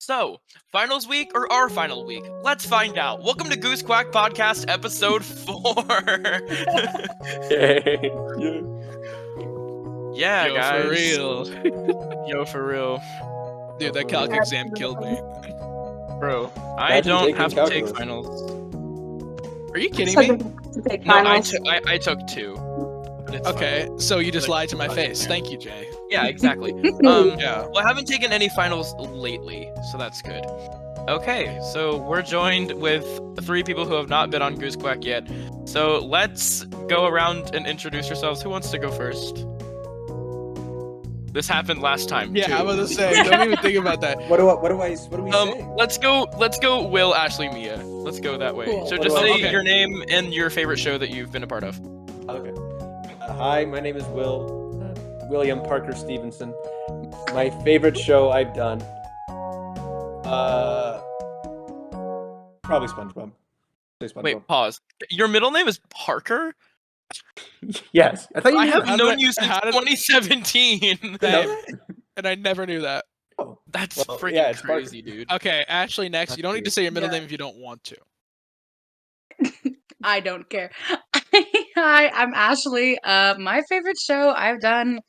So, finals week or our final week? Let's find out. Welcome to Goose Quack Podcast episode 4. Yay. Yeah, Yo, guys. for real. Yo, for real. Dude, that calc exam killed me. Bro, I Imagine don't taking have to take calculus. finals. Are you kidding So me? to take No, finals. I took 2. But it's Okay, so you just Like, lied to my fuck, face. man. Thank you, Jay. fine. Yeah, exactly. Yeah. Well, I haven't taken any finals lately, so that's good. Okay, so we're joined with 3 people who have not been on Goose Quack yet. So let's go around and introduce yourselves. Who wants to go first? This happened last time. Yeah, too. I was gonna say, don't even think about that. What do we say? Let's go. Will, Ashley, Mia. Let's go that way. Cool. So What just do I say say? your name and your favorite show that you've been a part of. Okay. Hi, my name is William Parker Stevenson. My favorite show I've done. Probably SpongeBob. Say SpongeBob. Wait, pause. Your middle name is Parker? Yes. I thought you I knew have that. known you since how did- 2017. You know Same. that? And I never knew that. Oh. That's Well, freaking yeah, it's crazy, dude. Okay, Ashley, next. That's You don't need to weird. say your middle Yeah. name if you don't want to. I don't care. Hi, I'm Ashley. My favorite show I've done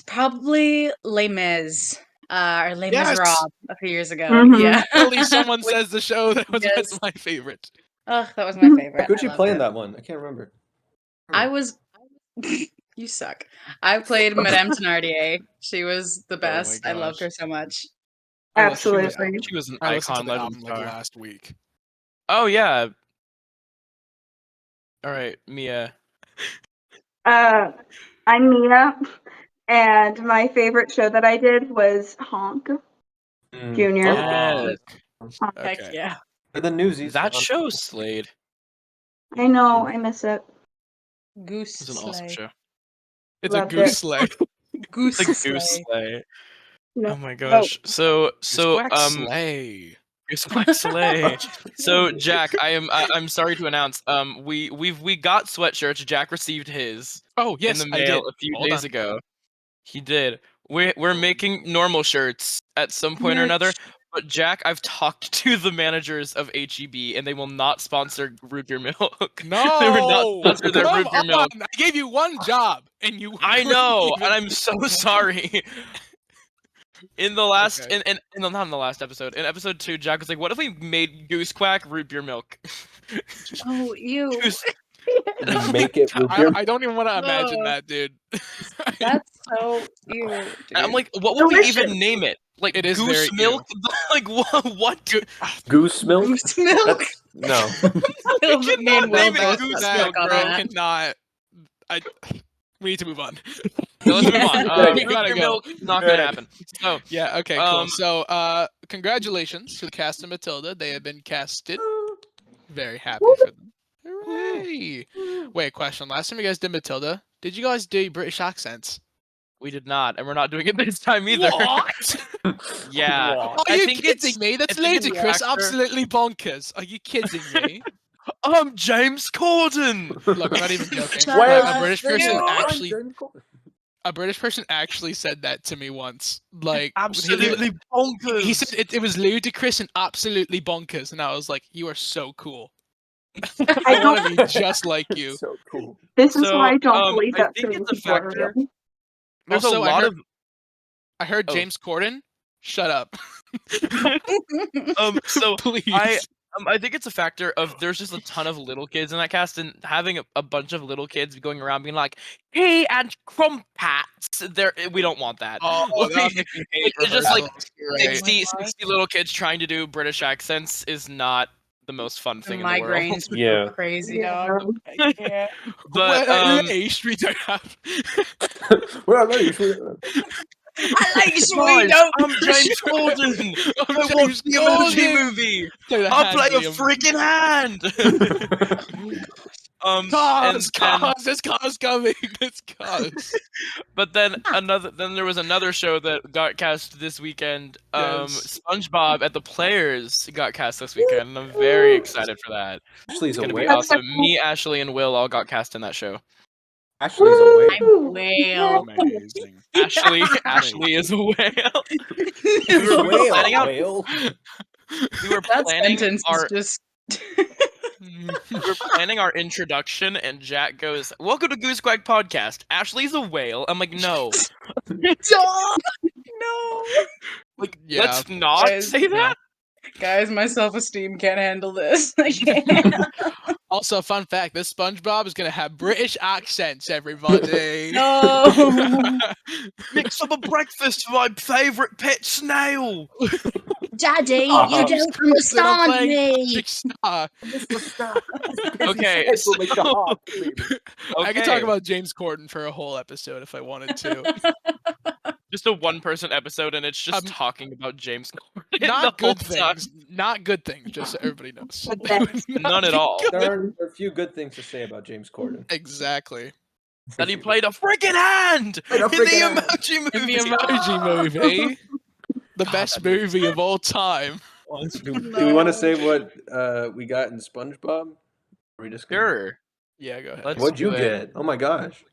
probably Les Mis, or Les Yes! Miserables a few years ago. Mhm. Yeah. Finally, someone Which- says the show that was Yes. that's my favorite. Ugh, that was my favorite. Who'd I you loved play in it. that one? I can't remember. I was. You suck. I played Madame Thenardier. She was the my best. I loved gosh. her so much. I listened to the Absolutely. album. She was an I listened to icon, the legend album like star. last week. Oh yeah. All right, Mia. I'm Mia, and my favorite show that I did was Honk Junior. Yes. Honk. Heck Okay. yeah. For the newsies. That on- show slayed. I know, I miss it. Goose It was an awesome slay. show. It's Loved a goose it. sleigh. Goose It's a goose slay. slay. No. Oh my gosh. So Quack sleigh. Goose Quack slay. So Jack, I'm sorry to announce. We got sweatshirts. Jack received his Oh yes, in the I mail did. a few Hold days on. ago. He did. We're making normal shirts at some point or another. But Jack, I've talked to the managers of HEB, and they will not sponsor root beer milk. No, They would not sponsor their come root beer milk. on! I gave you one job, and you. I couldn't know, even- and I'm so sorry. In the last, Okay. not in the last episode. In episode 2, Jack was like, "What if we made Goose Quack root beer milk?" Oh, ew. Goose- Make it root beer. I don't even want to imagine Whoa. that, dude. That's so ew. And Dude. I'm like, "What would we Delicious. even name it? Like It is Goose very milk? Like what? Goose milk? Goose milk. That's- no. We Me and cannot Will name it both Goose got milk, stuck on bro. that. Cannot. We need to move on. So let's move on. Yeah. Root Gotta beer go. milk, not Good gonna idea. happen. So Yeah. Okay. Cool. Um, So, congratulations to the cast of Matilda. They have been casted. Very happy Woo. for them. Hooray! Wait, question. Last time you guys did Matilda, did you guys do British accents? we did not, and we're not doing it this time either. What? Yeah. Wow. Are I you think kidding it's- me? That's I think it's ludicrous. actor- Absolutely bonkers. Are you kidding me? I'm James Corden. Look, I'm not even joking. Shut Like, up. a British person No. actually, a British person actually said that to me once. Like, Absolutely bonkers. He said it was ludicrous and absolutely bonkers, and I was like, "You are so cool. I don't- want to be just like you." So cool. This is So, why I don't believe I that think some it's a people are factor. real. There's Also, a lot of I heard Oh. James Corden. Shut up. so Please. I think it's a factor of there's just a ton of little kids in that cast, and having a bunch of little kids going around being like, "Hey, and crumpats." We don't want that. Oh, Like, that makes me hate it's just like rehearsals. You're right. 60 little kids trying to do British accents is not the most fun The thing in the world. migraines would Yeah. go crazy, Yeah. dog. I can't. But What age we don't have. Well, no, you should- I like guys, sweet though. I'm James Corden. I'm I watched James the Emoji Corden. Movie. Play the I'll hand, play a Liam. freaking hand. Cars, and- cars, there's cars coming. There's cars. But then there was another show that got cast this weekend. Yes. SpongeBob at the Players got cast this weekend, and I'm very excited for that. Actually, It's he's gonna be aware. awesome. Me, Ashley, and Will all got cast in that show. Ashley's a whale. Whale. Amazing. Ashley is a whale. She's a whale. planning out- Whale. We were That planning sentence our is just. we're planning our introduction, and Jack goes, "Welcome to Goose Quack Podcast. Ashley's a whale." I'm like, no, Stop! No, like Yeah. let's not Guys, say that. guys, my self-esteem can't handle this. I can't. Also, fun fact: this SpongeBob is gonna have British accents. Everybody. No, Mix up a breakfast for my favourite pet snail. Daddy, Oh, you don't James Corden, I'm understand playing me. Patrick Star. Okay, Head will make the so- heart bleed. I could talk Okay. about James Corden for a whole episode if I wanted to. Just a one-person episode, and it's just Um, talking about James Corden Not the whole good time. things. Not good things. Just so everybody knows. None at all. There are a few good things to say about James Corden. Exactly. That he played a freaking hand in the freaking hand. Emoji Movie. In the Emoji Movie, the God, best that movie- movie of all time. Do we want to say what we got in SpongeBob? Are we just gonna... Sure. Yeah, go ahead. Let's What'd you do it. get? Oh my gosh.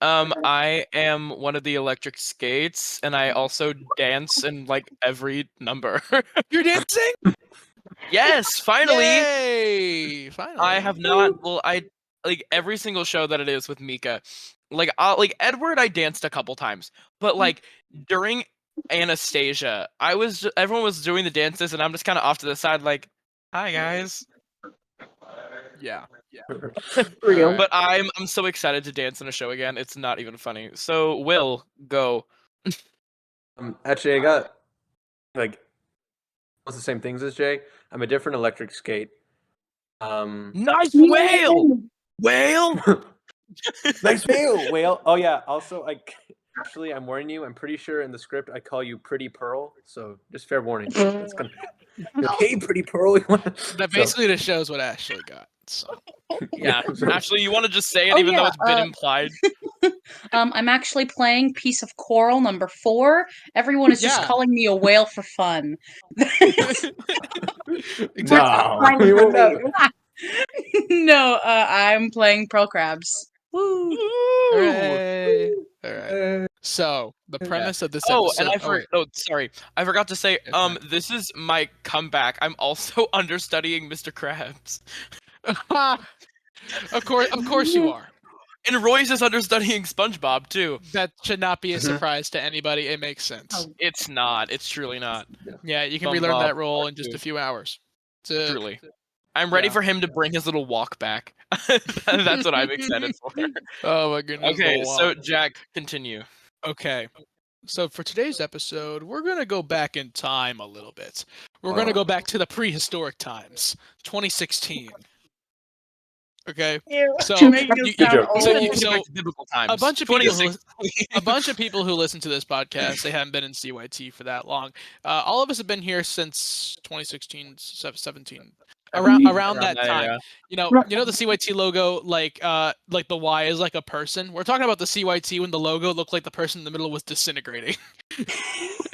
I am one of the electric skates, and I also dance in like every number. You're dancing? Yes, finally. Yay! Finally. I have not. Well, I like every single show that it is with Mika. Like, Edward, I danced a couple times, but like during Anastasia, everyone was doing the dances, and I'm just kind of off to the side, like, "Hi guys." Yeah. Real. Alright. But I'm so excited to dance in a show again. It's not even funny. So, Will, go. Actually, I got like almost the same things as Jay. I'm a different electric skate. Nice whale. Whale. Nice whale. Oh yeah. Also, actually, I'm warning you. I'm pretty sure in the script I call you Pretty Pearl. So just fair warning. That's gonna. Hey, Pretty Pearl. That basically just shows what Ashley got. So. Yeah, Ashley, you want to just say it, Oh, even though yeah, it's been implied. I'm actually playing Piece of Coral number 4. Everyone is just Yeah. calling me a whale for fun. Exactly. No, you would never. No, I'm playing Pearl Crabs. Woo! Hooray. Alright. So the premise of this Oh, episode. and sorry, I forgot to say. It's fine. This is my comeback. I'm also understudying Mr. Krabs, Of course you are. and Royce is understudying SpongeBob too. That should not be a surprise to anybody. It makes sense. Oh. It's not. It's truly not. Yeah, you can SpongeBob relearn that role part in just two. a few hours. To- Truly. I'm ready yeah. for him to bring his little walk back. That's what I'm excited for. Oh my goodness. Okay, the so walk. Jack, continue. Okay. So for today's episode, we're going to go back in time a little bit. We're going to go back to the prehistoric times, 2016. Okay? So To make it you- sound joke. old. So Biblical times. a bunch of people who 2016. a bunch of people who listen to this podcast, they haven't been in CYT for that long. All of us have been here since 2016, 17. Around that time. yeah. You know the CYT logo, like the Y is like a person. We're talking about the CYT when the logo looked like the person in the middle was disintegrating.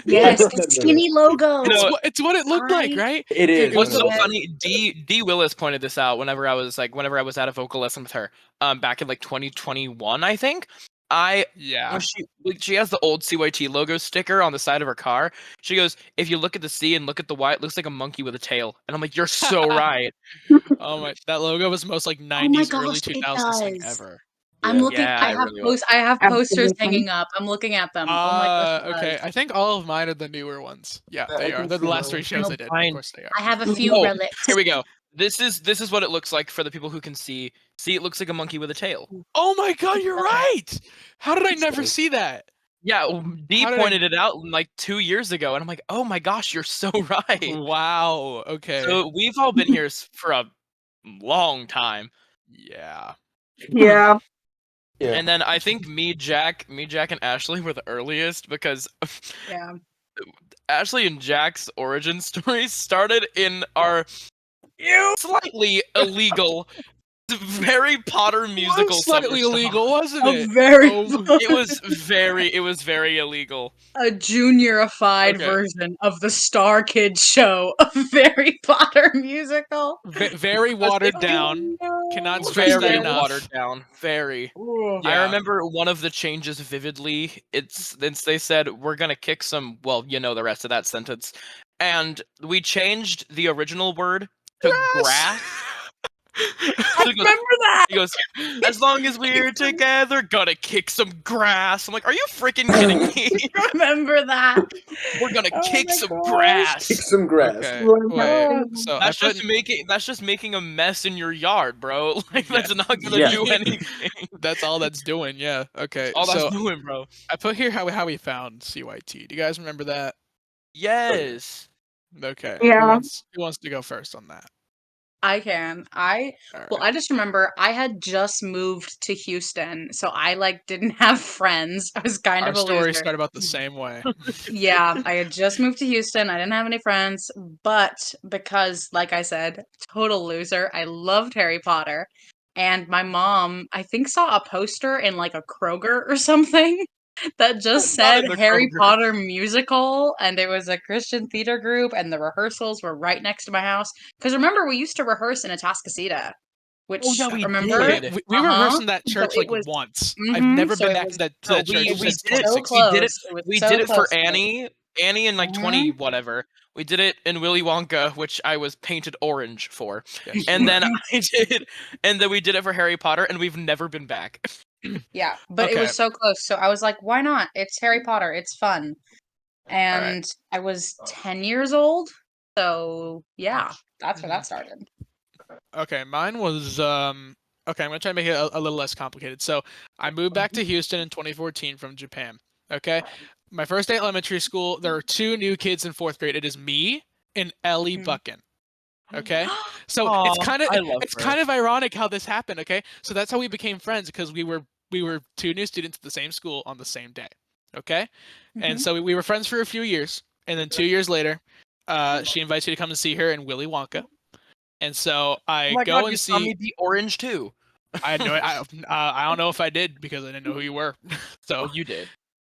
Yes, the skinny logo. No, It's what it looked like, right? It is. It What's was so Yeah. funny? D Willis pointed this out whenever I was at a vocal lesson with her, back in like 2021, I think. Yeah. When she has the old CYT logo sticker on the side of her car. She goes, "If you look at the C and look at the Y, it looks like a monkey with a tail." And I'm like, "You're so right." Oh my, that logo was the most like 90s, early gosh, it 2000s thing does. ever. I'm looking. Yeah, I it have really was. I have posters Absolutely. hanging up. I'm looking at them. Oh my gosh. it Okay. does. I think all of mine are the newer ones. Yeah, I they are. can They're the see last mine. 3 shows I did. Of Fine. course they are. I have a few Oh, relics. Here we go. This is what it looks like for the people who can see. See, it looks like a monkey with a tail. Oh my god, you're right! How did I never see that? Yeah, D How did pointed it out like 2 years ago, and I'm like, "Oh my gosh, you're so right." Wow. Okay. So we've all been here for a long time. Yeah. Yeah. Yeah. And then I think me, Jack, and Ashley were the earliest because Yeah. Ashley and Jack's origin story started in our slightly illegal Harry Potter musical slightly summer illegal, song. wasn't A it? very Oh, It was very illegal. a juniorified Okay. version of the Star Kids show, a Harry Potter musical. very watered down. no. Cannot stress that Very enough. watered down. Very. Ooh. I Yeah. remember one of the changes vividly. It's they said we're gonna kick some. Well, you know the rest of that sentence, and we changed the original word to grass. I So he goes, remember that. he goes, as long as we're together, gonna kick some grass. I'm like, are you freaking kidding me? Remember that. We're gonna Oh kick my some gosh. grass. Kick some grass. Okay. Lord Wait. have So That's just making a mess in your yard, bro. Like Yeah. that's not gonna Yeah. do anything. that's all that's doing. Yeah. Okay. All that's So doing, bro. I put here how we found CYT. Do you guys remember that? Yes. Okay. Yeah. Who wants to go first on that? I can. All Well, right. I just remember I had just moved to Houston, so I like didn't have friends. I was kind Our of a stories loser. start about the same way. Yeah, I had just moved to Houston. I didn't have any friends, but because, like I said, total loser, I loved Harry Potter. And my mom, I think, saw a poster in like a Kroger or something that just Not said in the Harry Kroger. Potter musical, and it was a Christian theater group, and the rehearsals were right next to my house. Because remember, we used to rehearse in Atascocita, which Oh, yeah, we remember? Okay. did. We rehearsed in that So church it like was. once. I've never So been it back was. to No, that church we since did it. So 2016. We did it. close. It was We so did it for close to it. Annie in like 20 whatever. We did it in Willy Wonka, which I was painted orange for. Yes, you And were. then we did it for Harry Potter, and we've never been back. Yeah, but it Okay. was so close. So I was like, why not? It's Harry Potter. It's fun. All right. And I was 10 years old. So yeah, that's where Mhm. that started. Okay, mine was okay, I'm gonna try to make it a little less complicated. So I moved back to Houston in 2014 from Japan. Okay. My first day at elementary school, there are two new kids in fourth grade. It is me and Ellie Mm. Buckin. Okay. So Aw, I love it's her. kind of ironic how this happened, okay? So that's how we became friends because we were two new students at the same school on the same day. Okay? And Mhm. so we were friends for a few years, and then 2 years later, she invites me to come and see her in Willy Wonka. And so Oh I my go god, you and saw see. me be orange too. I had no. I don't know if I did because I didn't know who you were. So Oh, you did.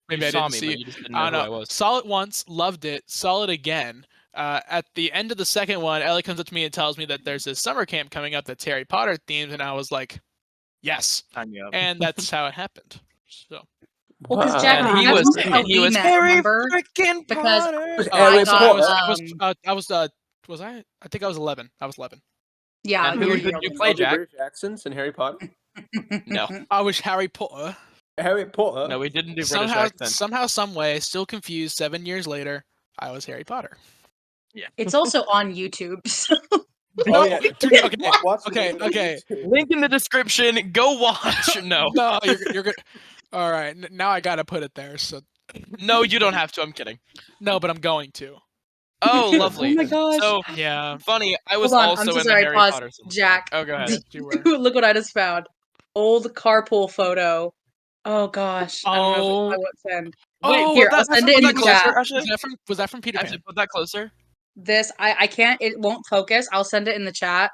maybe You I saw didn't me, see but you. you just didn't I know don't who know. I was. Saw it once, loved it. Saw it again. At the end of the second one, Ellie comes up to me and tells me that there's this summer camp coming up that's Harry Potter themed, and I was like, yes. Sign me up. And that's how it happened. So. Well, because Wow. Jack, And he that's was also how and he we was met, Harry remember? freaking Because Potter. Was Oh, Harry so Potter. I was I? I think I was 11. I was 11. yeah, And who you're did you young. play, All the Jack? British accents in Harry Potter. No. I was Harry Potter. Harry Potter. No, we didn't do British Somehow, accent. some way, still confused. 7 years later, I was Harry Potter. It's also on YouTube. So Oh yeah. Dude, okay, Watch the okay, video on okay. YouTube. Link in the description. Go watch. No. No, you're good. All right, now I gotta put it there. So No, you don't have to. I'm kidding. no, but I'm going to. Oh, lovely. Oh my gosh. So Yeah. funny. I was Hold on, I'm also so in the sorry. Harry Pause. Potter. Soundtrack. Jack. Oh, go ahead. Yes, you were. Look what I just found. Old carpool photo. Oh gosh. I don't know if I Oh, won't send. Wait, oh, Here, put I'll that, send put it in that the closer, chat. Ashley. was that from Peter Pan? Ashley, put that closer. This I can't, it won't focus. I'll send it in the chat.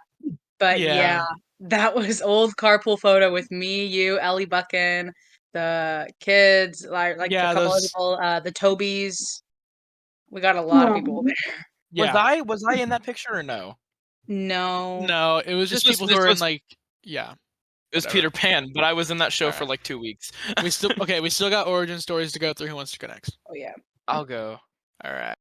But yeah, that was old carpool photo with me, you, Ellie Buckin, the kids, like Yeah, a couple of those. people, the Tobys. We got a lot of people there. Yeah. Was I in that picture or no? No. No, it was This just was- people this who were in was- like. Yeah. It was Whatever. Peter Pan, but I was in that show for Alright. like 2 weeks. We still got origin stories to go through. Who wants to go next? Oh yeah. I'll go. All right.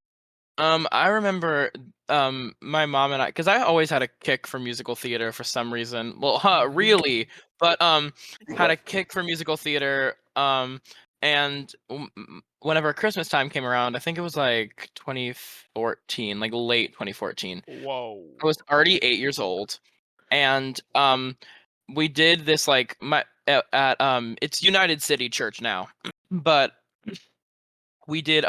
I remember my mom and I, because I always had a kick for musical theater for some reason. Well, really, but had a kick for musical theater. And whenever Christmas time came around, I think it was like 2014, like late 2014. Whoa. I was already 8 years old, and we did this like at it's United City Church now, but we did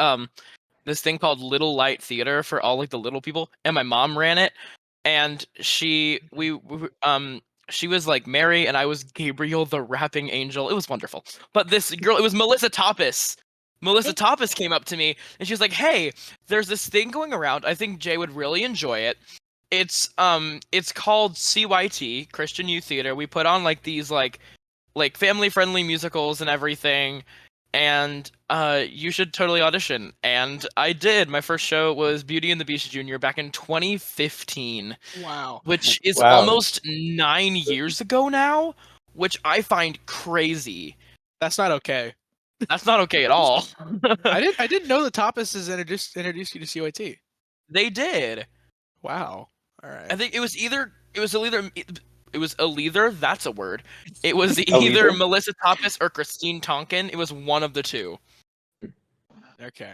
this thing called Little Light Theater for all like the little people, and my mom ran it, and she was like Mary and I was Gabriel the rapping angel. It was wonderful. But this girl, it was Melissa Toppis. Melissa Toppis came up to me and she was like, "Hey, there's this thing going around. I think Jay would really enjoy it. It's called CYT, Christian Youth Theater. We put on like these like family friendly musicals and everything, and you should totally audition. And I did. My first show was Beauty and the Beast Junior back in 2015, Wow. which is Wow. almost 9 years ago now, which I find crazy. That's not okay. That's not okay at all. I didn't know the Tapas introduced you to CYT. They did. Wow. All right. I think it was either that's a word. It was Aleither? either Melissa Tapas or Christine Tonkin. It was one of the two. Okay.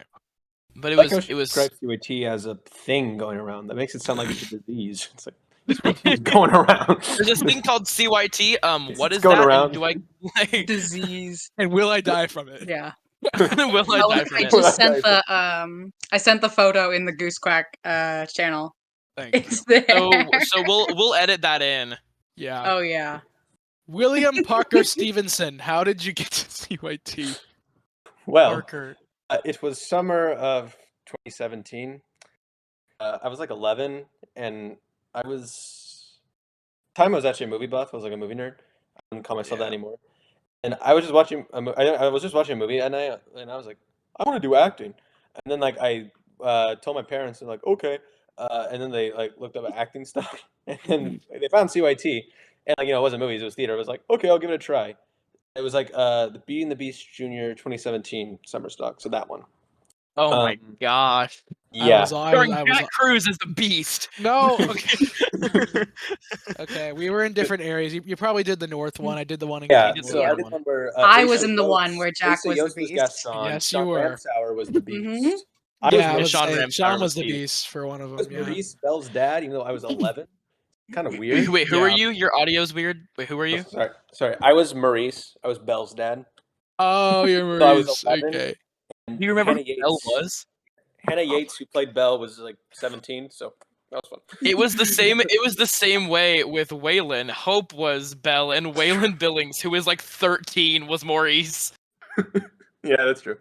But It was describe CYT as a thing going around. That makes it sound like it's a disease. It's like CYT is going around. there's this thing called CYT. What It's is going that? around. And do I like Disease. And will I die from it? Yeah. will I Oh, die from I it? just sent the I sent the photo in the Goose Quack channel. Thank you. It's there. So we'll edit that in. Yeah. Oh yeah. William Parker Stevenson, how did you get to CYT? Well, Parker. it was summer of 2017. I was like 11, and I was actually a movie buff. I was like a movie nerd. I wouldn't call myself that anymore. And I was just watching. I was just watching a movie, and I was like, I want to do acting. And then like I told my parents, and like okay. And then they like looked up acting stuff, and then they found CYT, and like it wasn't movies, it was theater. I was like, okay, I'll give it a try. It was like the Beauty and the Beast Junior 2017 summer stock, so that one. Oh my gosh. Yeah. Starring Jack Cruz as the Beast. No. Okay. Okay. We were in different areas. You probably did the North one. I did the one in Yeah, Greenwood. so I did one where I was Asa in the one Yost- where Jack Asa was the Yost Beast. Gaston. Yes, Sean you were. Ramsour was the Beast. Mhm. I Yeah, I was was Sean saying Ramsour Sean was was the Beast. Beast for one of them. was Yeah. Maurice Bell's dad, even though I was 11. Kind of weird. Wait, who are Yeah. you? Your audio's weird. Wait, who are you? Sorry. I was Maurice. I was Bell's dad. Oh, you're So I was Maurice. 11. Okay. And Do you remember Hannah who Belle Yates, was? Hannah Yates, who played Belle, was like 17. So that was fun. It was the same. It was the same way with Waylon. Hope was Belle, and Waylon Billings, who was like 13, was Maurice. Yeah, that's true.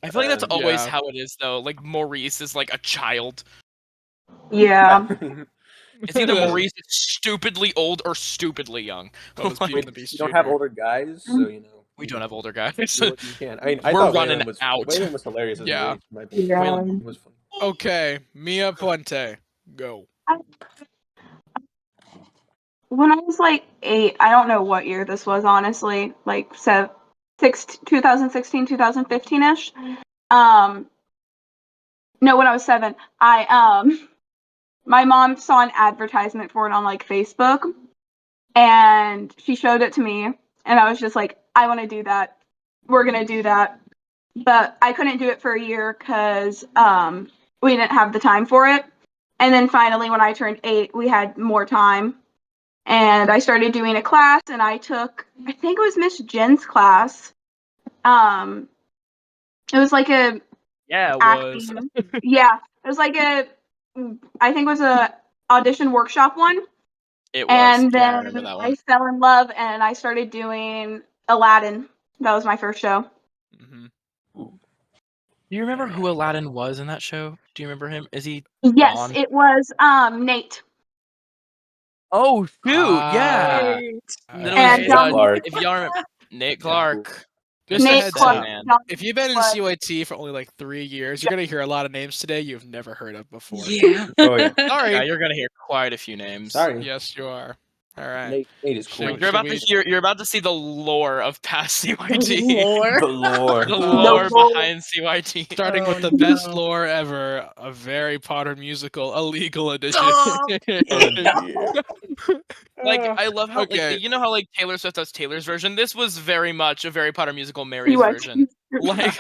I feel like that's always Yeah. how it is, though. Like Maurice is like a child. Yeah. It's either Maurice is stupidly old or stupidly young. That was Beauty and the Beast You don't have Junior. older guys, so you know. We don't have older guys. Do what you can. I mean, I We're thought running Waylon was, out. Waylon was hilarious as Yeah. Maurice. In my opinion. Yeah. Waylon was fun. Okay, Mia Puente, go. When I was like 8, I don't know what year this was, honestly, like 2016, 2015-ish. No, when I was 7, my mom saw an advertisement for it on like Facebook, and she showed it to me, and I was just like, I want to do that. We're gonna do that. But I couldn't do it for a year because we didn't have the time for it. And then finally, when I turned 8, we had more time. And I started doing a class, and I think it was Miss Jen's class. It was like a Yeah, it was. acting. Yeah, it was like I think it was a audition workshop one. It was. And Yeah, I then remember that I one. fell in love, and I started doing Aladdin. That was my first show. Mm-hmm. Do you remember who Aladdin was in that show? Do you remember him? Is he? Yes, Gone? it was Nate. Oh shoot! Yeah. And Then it was, John- Clark. if y'all remember, Nate Clark. Just a Nate heads Clark. up. man. John If you've been in was- CYT for only like 3 years, you're gonna hear a lot of names today you've never heard of before. Yeah. Oh yeah. Sorry. Yeah, you're gonna hear quite a few names. Sorry. Yes, you are. All right. Nate is cool. Should You're about we- to hear. You're about to see the lore of past CYT. Lore. The lore. The Oh. lore No. behind CYT. Starting with Oh, the best no. lore ever, a Harry Potter musical, a legal edition. Stop. Like I love how Okay. like you know how like Taylor Swift does Taylor's version. This was very much a Harry Potter musical Mary's CYT. version. Like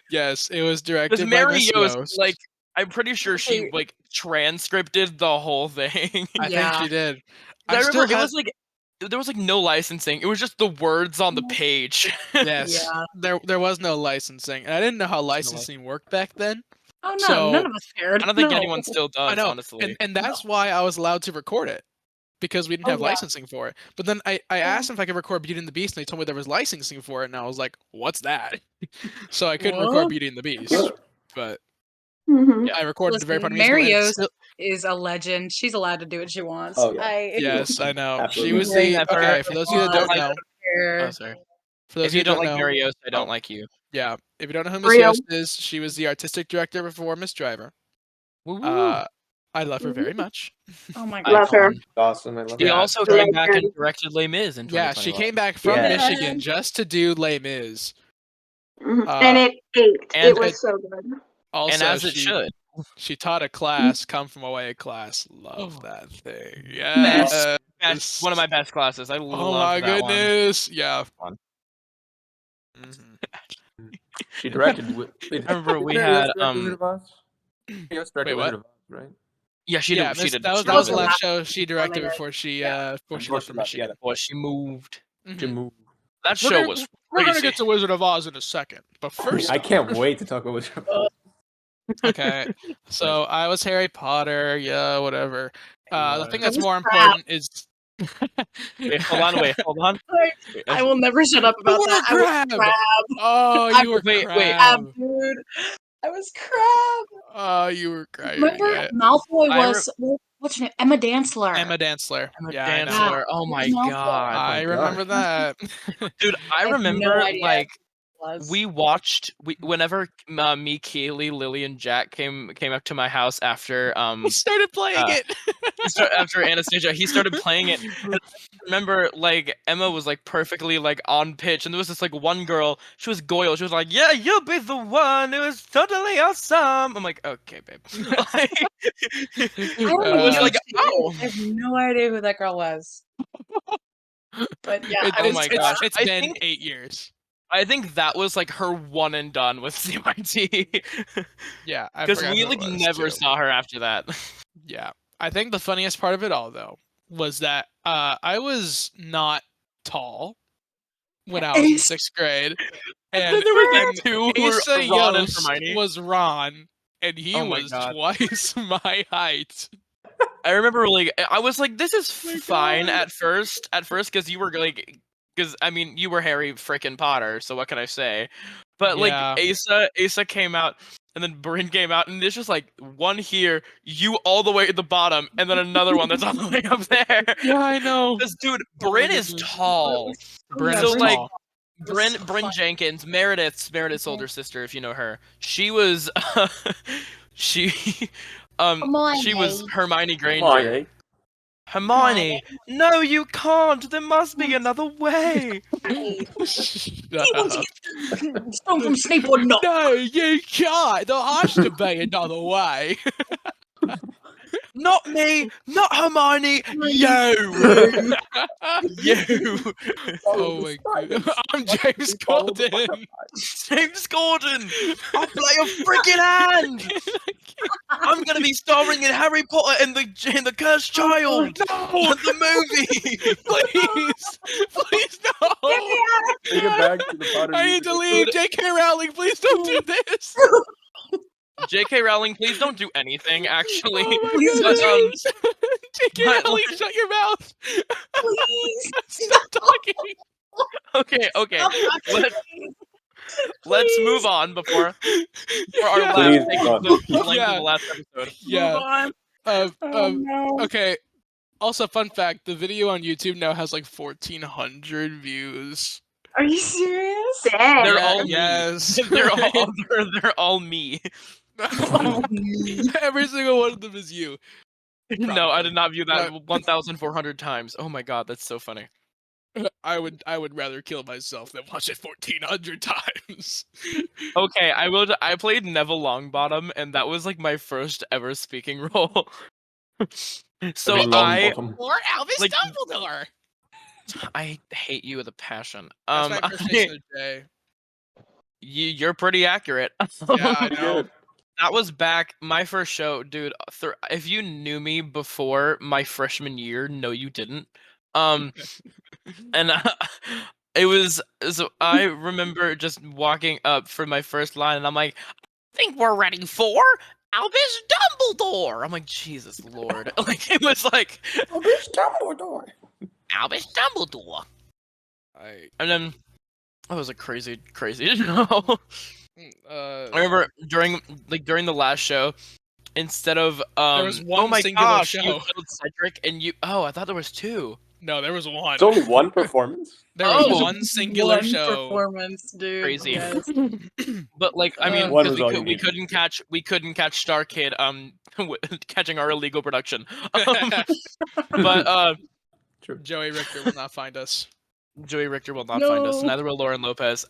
Yes, it was because directed by Mary Miss Yost, Yost. like I'm pretty sure she like transcripted the whole thing. I think Yeah. she did. I still remember it had- was like there was like no licensing. It was just the words on the page. Yes, Yeah. there was no licensing, and I didn't know how licensing worked back then. Oh no, So- none of us cared. I don't think No. anyone still does, I know, honestly. and that's why I was allowed to record it, because we didn't Oh, have yeah. licensing for it. But then I asked them if I could record Beauty and the Beast, and they told me there was licensing for it, and I was like, "What's that?" So I couldn't record What? Beauty and the Beast. But Mhm. Yeah. I recorded a very Listen, part of musical. And Marios it's still, is a legend. She's allowed to do what she wants. Oh, yeah. yes, I know. She Absolutely. was Saying the that for okay. For those of you that don't don't like- know, Oh, sorry. for those If of you you that don't don't like know, Marios, I don't oh. like you. yeah. If you don't know who Miss Real. Yost is, she was the artistic director before Miss Driver. Woo-woo. I love her very much. Oh my god. Love her. Icon. Awesome. I love She Yeah. also The came back and legend. directed Les Mis in Yeah, she 2021. came back from Yeah. Michigan just to do Les Mis. Mhm. And it ate. and It was it- so good. Also, and as it should. she taught a class, come from away class. Love that thing. Best. Yes. Best, one of my best classes. I Oh love my that one. goodness. Yeah. Fun. Mhm. She directed. I remember we had Wizard of Oz? Yes, directed Wait, what? Wizard of Oz, right? yeah, she Yeah, did. She did. that was she the directed last it show she directed Limited. before she Yeah. left for Michigan. before she moved. Mhm. To move. That We're show gonna, was we're gonna crazy. get to Wizard of Oz in a second, but first, I can't wait to talk about Wizard of Oz. okay. So I was Harry Potter. Yeah, whatever. The thing What? that's was more crap. important is. Wait, hold on. Wait, hold on. Wait, I will never shut up You about were that. I was crab. crab, Oh, I you were wait, crab. dude. I was crab. Oh, you were crab. Remember Yeah. Malfoy I was what's her name? Emma Dansler. Emma Dansler. I'm a Yeah, I know. dancer. Oh my No. god, I my remember that. dude! I I have no remember idea. like Was. we watched whenever me, Keely, Lily, and Jack came up to my house after He started playing uh, it. after Anastasia, he started playing it. And I remember like Emma was like perfectly like on pitch, and there was this like one girl. She was Goyle. She was like, "Yeah, you'll be the one. It was totally awesome." I'm like, "Okay, babe." Like, I don't I was know like, who she "Oh." is. I have no idea who that girl was. But yeah, It- I was my it's, gosh. it's I been think- 8 years. I think that was like her one and done with CYT. Yeah, I Because forgot we who like it was, never too. saw her after that. Yeah, I think the funniest part of it all though was that I was not tall when I was in Ace. 6th grade, And then there was and the two who were Asa Ron and Yost Hermione. was Ron, and he Oh my was God. twice my height. I remember like I was like, this is My fine God. at first, because you were like, because I mean you were Harry frickin' Potter, so what can I say? But Yeah. like Asa came out, and then Bryn came out, and there's just like one here, you all the way at the bottom, and then another one that's all the way up there. Yeah, I know. Because dude, Oh my Bryn is goodness. tall. Bryn So is like tall. Bryn so Bryn funny. Jenkins, Meredith's older sister, if you know her. She was she she was Hermione Granger. Hermione, no, you can't. There must be another way. Shut up. Stone from Snape or not? No, you can't. There has to be another way. Not me, not Hermione. You, you. Oh my god. I'm James Corden. James Gordon. I'll play a freaking hand. I'm gonna be starring in Harry Potter and the Cursed Child. No, The movie. please, please no. Take it back to the Potter I need to musical. leave. J.K. Rowling, please don't do this. J.K. Rowling, please don't do anything. Actually, Oh my but, goodness. J.K. but, Rowling, like- shut your mouth. Please. Stop talking. okay. Stop talking. Let's move on before our Yeah. last Please, the length Yeah. of the last episode. Yeah. Move on. No. Okay. Also, fun fact: the video on YouTube now has like 1,400 views. Are you serious? Dang. They're Yeah, all me. yes. They're all me. Every single one of them is you. No, I did not view that But- 1,400 times. Oh my god, that's so funny. I would rather kill myself than watch it 1,400 times. Okay, I played Neville Longbottom, and that was like my first ever speaking role. So Neville Longbottom. Or Albus Like- Dumbledore. I hate you with a passion. That's my impersonation of Jay. You're pretty accurate. Yeah, I know. That was back my first show, dude. If you knew me before my freshman year, no, you didn't. And it was so I remember just walking up for my first line, and I'm like, I think we're ready for Albus Dumbledore. I'm like, Jesus Lord, like it was like Albus Dumbledore. Albus Dumbledore, I and then that was a crazy show. I remember during the last show, instead of There was one oh my singular gosh, show. you killed Cedric, and you I thought there was two. No, there was one. It's only one performance. There was Oh! one singular One show. performance, dude. Crazy. Yes. But like, I mean, One because was all you we needed. couldn't catch Star Kid catching our illegal production. But True. Joey Richter will not find us. Joey Richter will not find us. No. Neither will Lauren Lopez.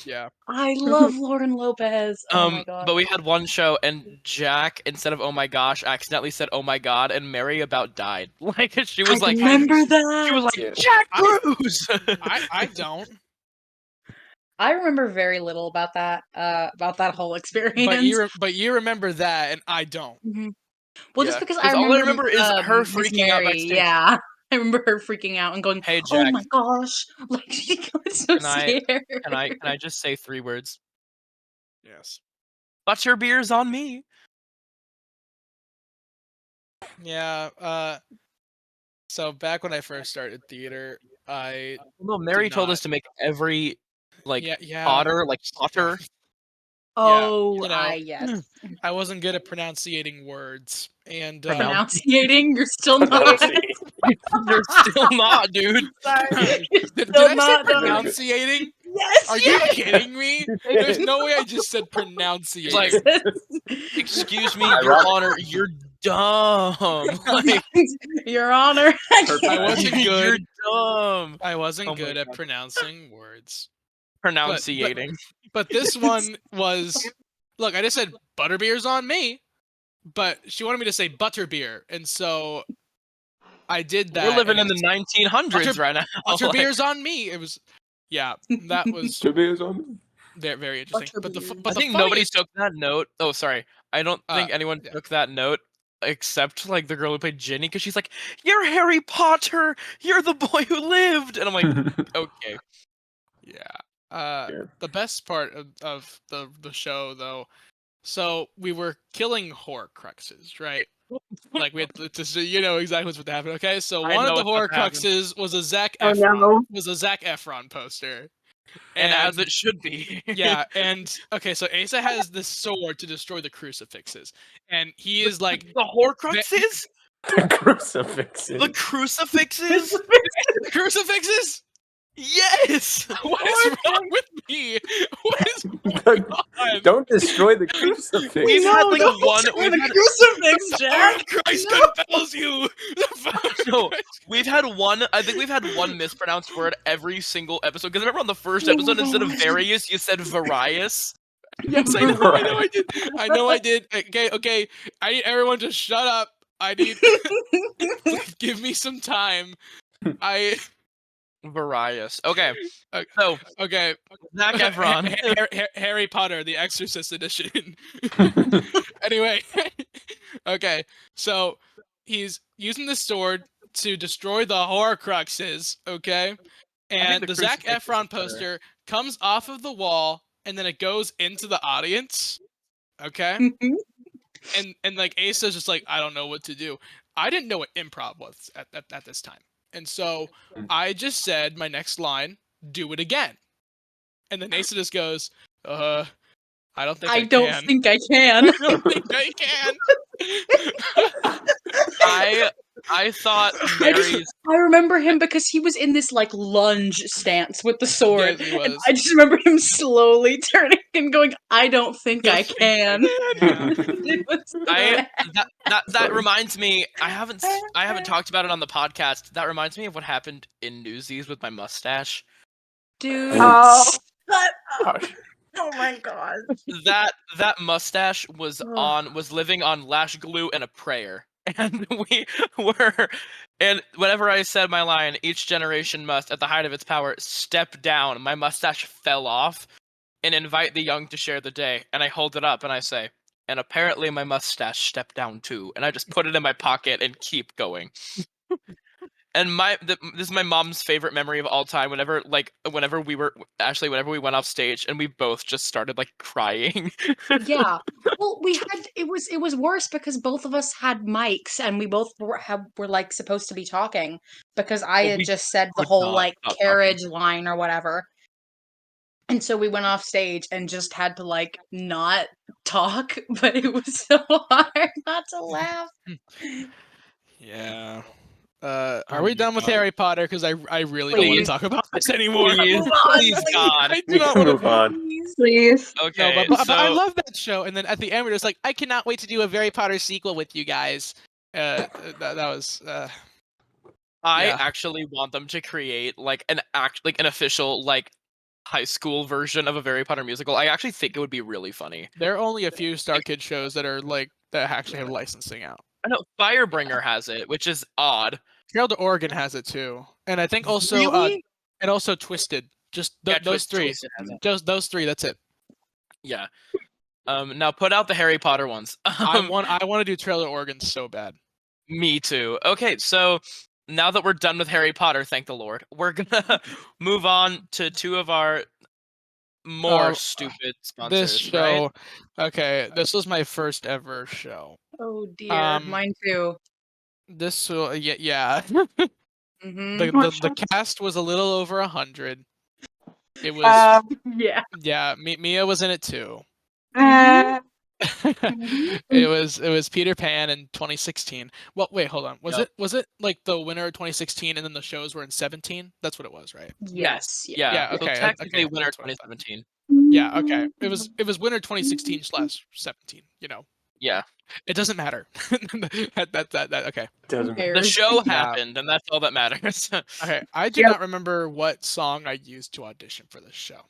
Yeah. I love Lauren Lopez. Oh my god. But we had one show, and Jack, instead of oh my gosh, accidentally said oh my god, and Mary about died. Like she was I like, remember that. she was like, Yeah. Jack Bruce. I don't. I remember very little about that whole experience. But you remember that, and I don't. Mhm. Well, just Yeah, because 'cause I all I remember, remember is her Miss freaking out Mary, backstage. yeah. I remember her freaking out and going, Hey "Oh Jack, my gosh!" Like she was so Can I- scared. can I just say 3 words? Yes. Butter beers on me. Yeah. So back when I first started theater, I No, Mary told not. us to make every yeah. Potter Potter. Oh, you know, yes. I wasn't good at pronunciating words, and Pronunciating, you're still not. Pronunciate. You're still not, dude. Sorry. did Still I say not done. pronunciating? Yes. Are you kidding me? There's no way I just said pronunciating. Like, excuse me, Your Ironic. Honor, you're dumb. Like, Your Honor. Perfect. I wasn't you're good. dumb. I wasn't Oh my good at God. pronouncing words. Pronunciating. But this one was, look, I just said butterbeer's on me, but she wanted me to say butterbeer, and so I did that. We're living and in the 1900s right now. Butterbeer's on me. It was, yeah, that was Two beers on me. very, very interesting. But I think nobody took that note. Oh, sorry. I don't think anyone yeah. took that note except like the girl who played Ginny, because she's like, "You're Harry Potter. You're the boy who lived," and I'm like, okay. Yeah. Yeah. The best part of the show, though, so we were killing Horcruxes, right? Like we had to you know exactly what's about to happen. Okay, so I one of know the what's about to happen. Horcruxes was a Zac Oh, Efron no. Zac Efron poster, And as it should be. yeah, and okay, so Asa has this sword to destroy the crucifixes, and he is like the Horcruxes? The crucifixes. The crucifixes? crucifixes. Yes! What is wrong with me? What is going on? Don't destroy the crucifix. We've had like one. We're We've the had, crucifix, The Jack. power of Christ compels you. The power of no, Christ. we've had one. I think we've had one mispronounced word every single episode. Because remember on the first episode, instead of various, you said various. Yes, I know I did. I know I did. Okay. I need everyone to shut up. I need. Give me some time. Various. Okay. Okay. So Okay. Zac Efron. Harry Potter, the Exorcist edition. Anyway, okay, so he's using the sword to destroy the Horcruxes, okay? And the the Zac crucifix is Efron better. poster comes off of the wall, and then it goes into the audience, okay? And like Asa's just like, I don't know what to do. I didn't know what improv was at this time. And so I just said my next line, do it again. And then Asa just goes, I don't think I don't can. think I can. I don't think I can. I thought Mary's. I remember him because he was in this like lunge stance with the sword. Yes, he was. I just remember him slowly turning and going, I don't think I can. It was so bad. That reminds me. I haven't talked about it on the podcast. That reminds me of what happened in Newsies with my mustache. Dude. Oh. Shut up. Gosh. Oh my god. That mustache was living on lash glue and a prayer. And we were, and whenever I said my line, each generation must, at the height of its power, step down, my mustache fell off, and invite the young to share the day. And I hold it up and I say, and apparently my mustache stepped down too. And I just put it in my pocket and keep going. And this is my mom's favorite memory of all time. Whenever we went off stage and we both just started like crying. Yeah. Well, it was worse because both of us had mics and we both were like supposed to be talking because I Well, had we just said the could whole not like stop carriage line or whatever. And so we went off stage and just had to like not talk, but it was so hard not to laugh. Yeah. Oh Are we my done with God. Harry Potter? Because I really don't want Please. to talk about this anymore. Please, Move on, please, please. God. I do We not can want move to. on. Please. Okay, No, but I so love that show. And then at the end, we're just like, I cannot wait to do a Harry Potter sequel with you guys. That was. I Yeah. actually want them to create like an official like high school version of a Harry Potter musical. I actually think it would be really funny. There are only a few Star Kid shows that are like that actually have licensing out. I know Firebringer has it, which is odd. Trail to Oregon has it too, and I think also Really? and also Twisted. Just Yeah, those three. Twisted has it. Just those three. That's it. Yeah. Now put out the Harry Potter ones. I want to do Trail to Oregon so bad. Me too. Okay, so now that we're done with Harry Potter, thank the Lord, we're gonna move on to two of our more stupid sponsors. This show, okay, this was my first ever show. Oh dear, mine too. This yeah. Mm-hmm. The cast was a little over 100. It was Yeah. yeah. Mia was in it too. Uh, It was Peter Pan in 2016. Well, wait, hold on. Was Yep. it like the winner of 2016 and then the shows were in 17? That's what it was, right? Yes. Yeah. Yeah, So okay, technically, okay, winner that's what I thought. 2017. Yeah, okay. It was winter 2016/17. You know, Yeah. it doesn't matter. that okay. Doesn't. The show Yeah. happened, and that's all that matters. Okay, I do Yep. not remember what song I used to audition for this show.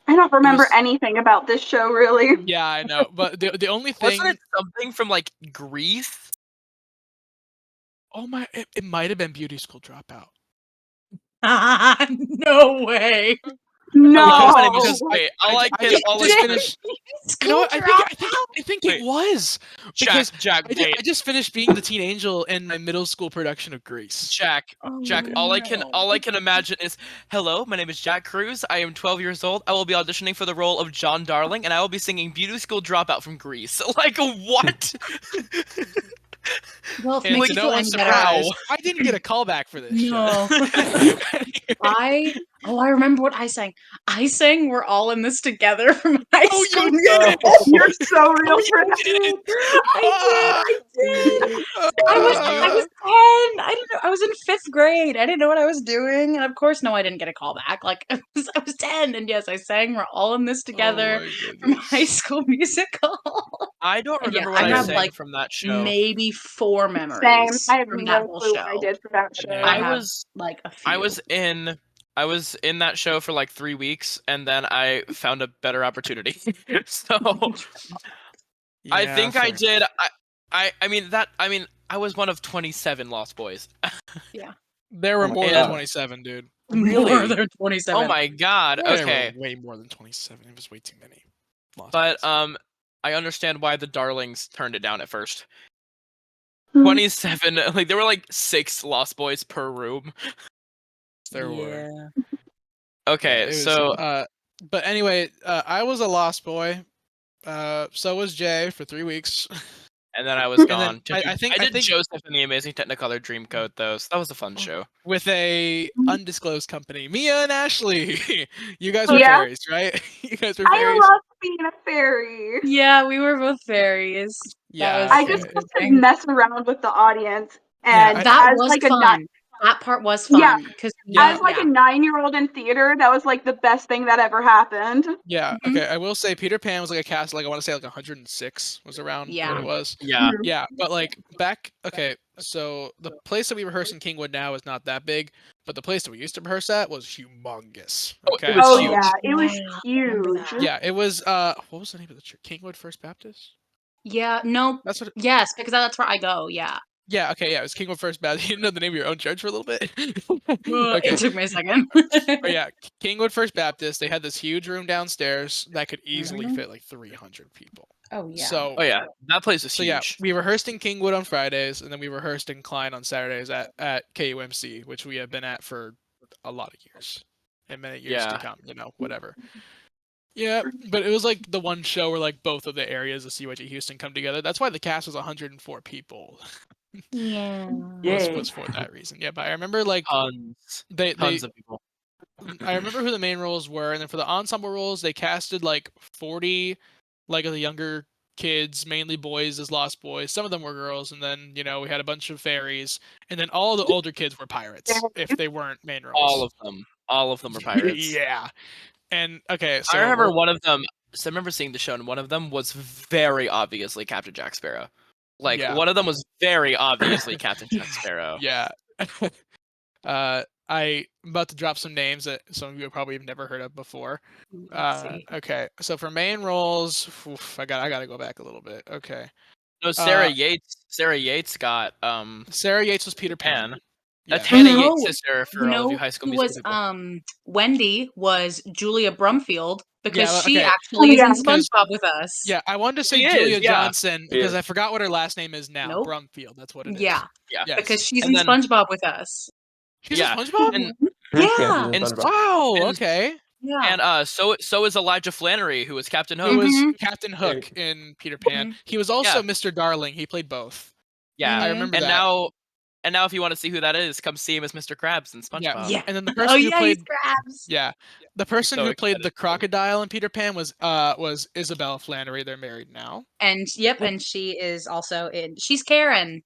I don't remember was- anything about this show really. Yeah, I know, but the only thing. Wasn't it something from like Greece? Oh my! It might have been Beauty School Dropout. No way. No. because wait, I just finished. You know what? I think Wait. it was because Jack, I just finished being the teen angel in my middle school production of Grease. Jack, all I can no. imagine is, hello, my name is Jack Cruz. I am 12 years old. I will be auditioning for the role of John Darling, and I will be singing Beauty School Dropout from Grease. Like, what? Well, if it And makes to you no feel one's any better, surprise, I didn't get a call back for this No. show. I remember what I sang. I sang "We're All in This Together" from High Oh, School you Musical. did! You're so real Oh, for you that. did! I did. I was 10. I didn't know. I was in 5th grade. I didn't know what I was doing, and of course, no, I didn't get a call back. Like I was 10, and yes, I sang "We're All in This Together" Oh my from goodness. High School Musical. I don't And yeah, remember what I I have sang like from that show. maybe 4 Same. memories I have from that no whole clue show. what I did for that show. Yeah. I I have was like a few. I was in that show for like 3 weeks, and then I found a better opportunity. So I Yeah, think I fair did. enough. I mean, I was one of 27 Lost Boys. There were Oh my more God. than 27, dude. Really? More than 27. Oh my god. There Okay. were way more than 27. It was way too many. Lost But Boys. I understand why the Darlings turned it down at first. Hmm. 27, like there were like 6 Lost Boys per room. There were. Yeah. Okay, It was, so but anyway, I was a lost boy. So was Jay for 3 weeks. and then I was then gone. I think- I did Joseph in the Amazing Technicolor Dreamcoat though, so that was a fun show. with a undisclosed company, Mia and Ashley. You guys were Yeah. fairies, right? You guys were I fairies. love being a fairy. Yeah, we were both fairies. Yeah, was I okay. just got to interesting. mess around with the audience, Yeah, and That as was like a fun. That part was Yeah. fun because as like a 9-year-old in theater, that was like the best thing that ever happened. Yeah, Mhm. okay. I will say Peter Pan was like a cast like I want to say like 106 was around Yeah. what it was. Yeah. Yeah, but like back okay, so the place that we rehearse in Kingwood now is not that big, but the place that we used to rehearse at was humongous. Oh, it Okay. was Oh huge. yeah, it was Yeah, I remember huge. that. Yeah, it was what was the name of the church? Kingwood First Baptist? Yeah, no, That's what yes, because that's where I go. Yeah. Yeah, okay, yeah, it was Kingwood First Baptist. You didn't know the name of your own church for a little bit? Okay. It took me a second. But yeah, Kingwood First Baptist, they had this huge room downstairs that could easily Mhm. fit like 300 people. Oh yeah. So Oh yeah, that place is So huge. yeah, we rehearsed in Kingwood on Fridays, and then we rehearsed in Klein on Saturdays at KUMC, which we have been at for a lot of years, and many years to Yeah. come. You know, whatever. Yeah, but it was like the one show where like both of the areas of CYG Houston come together. That's why the cast was 104 people. Yeah. Was for that reason. Yeah, but I remember like Tons they of people. I remember who the main roles were, and then for the ensemble roles, they casted like 40, like of the younger kids, mainly boys as Lost Boys. Some of them were girls, and then we had a bunch of fairies, and then all the older kids were pirates if they weren't main roles. All of them were pirates. Yeah. And okay, so I remember one of them. So I remember seeing the show, and one of them was very obviously Captain Jack Sparrow. Like Yeah. one of them was very obviously Captain Jack Sparrow. Yeah. I'm about to drop some names that some of you probably have never heard of before. Let's see. Okay, so for main roles, I gotta go back a little bit. Okay, No, Sarah Yates. Sarah Yates got Sarah Yates was Peter Pan. That's Yeah. Hannah No, Yates' sister for You all of know you High School who Musical was people. Wendy was Julia Brumfield because Yeah, she okay. actually is in Because- SpongeBob with us. Yeah, I wanted to say She Julia is, yeah. Johnson because I forgot what her last name is now. Nope. Brumfield, that's what it is. Yeah, Yeah. Yes. because she's And in then- SpongeBob with us. She's Yeah, in SpongeBob. and- Yeah. she's in and- SpongeBob. Wow. and- Okay. Yeah. And so is Elijah Flannery, who was Captain Hook. Who was Mhm. Captain Hook in Peter Pan? Mhm. He was also Yeah. Mr. Darling. He played both. Yeah, I Mhm. remember and that. now if you want to see who that is, come see him as Mr. Krabs in SpongeBob. Yeah. And then the Oh person who yeah, he's played crabs. the person So who played excited the for it. crocodile in Peter Pan was Isabel Flannery. They're married now. And and she is also in. She's Karen.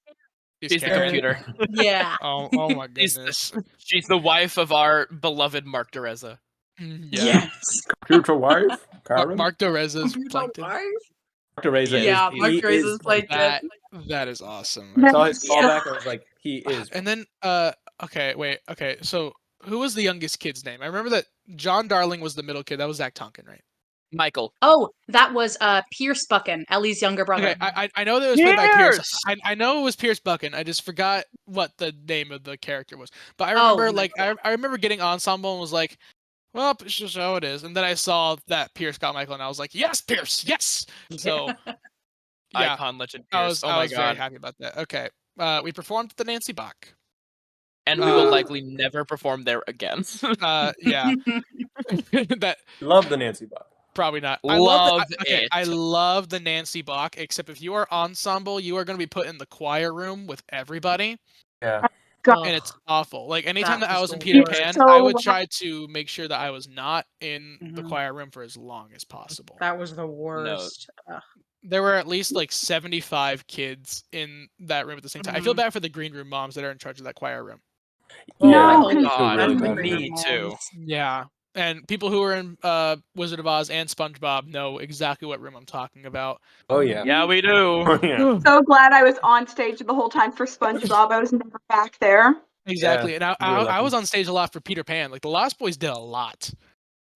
She's the Karen. computer. Yeah. Oh my She's goodness. She's the wife of our beloved Mark Dereza. Yeah. Yes. Future wife, Karen. Mark Doreza's Computer Plankton. wife? Teresa is. Yeah, Mark he Teresa's is played That is awesome. I saw his Yeah. callback. I was like, he is. And then okay, so who was the youngest kid's name? I remember that John Darling was the middle kid. That was Zach Tonkin, right? Michael. Oh, that was Pierce Buchan, Ellie's younger brother. Okay, I know that it was played by Pierce. Pierce! I know it was Pierce Buchan. I just forgot what the name of the character was. But I remember I remember getting ensemble and was like, well, it's just how it is. And then I saw that Pierce got Michael, and I was like, yes, Pierce, yes. So yeah, Icon legend I Pierce. was Oh my very god. happy about that. Okay, we performed at the Nancy Bach. And we will likely never perform there again. Yeah, that Love the Nancy Bach. probably not. Love okay, it. I love the Nancy Bach, except if you are ensemble, you are going to be put in the choir room with everybody. Yeah. God. And it's awful. Like anytime That that I was was in the Peter worst. Pan, So I would loud. try to make sure that I was not in the Mhm. choir room for as long as possible. That was the worst. Ugh. There were at least like 75 kids in that room at the same time. I feel Mhm. bad for the green room moms that are in charge of that choir room. No. Yeah, I I feel God, really That's bad the for green me room too. moms. Yeah. And people who are in Wizard of Oz and SpongeBob know exactly what room I'm talking about. Oh yeah. Yeah, we do. Oh yeah. So glad I was on stage the whole time for SpongeBob. I was never back there. Exactly. And we were I was lucky. on stage a lot for Peter Pan. Like the Lost Boys did a lot.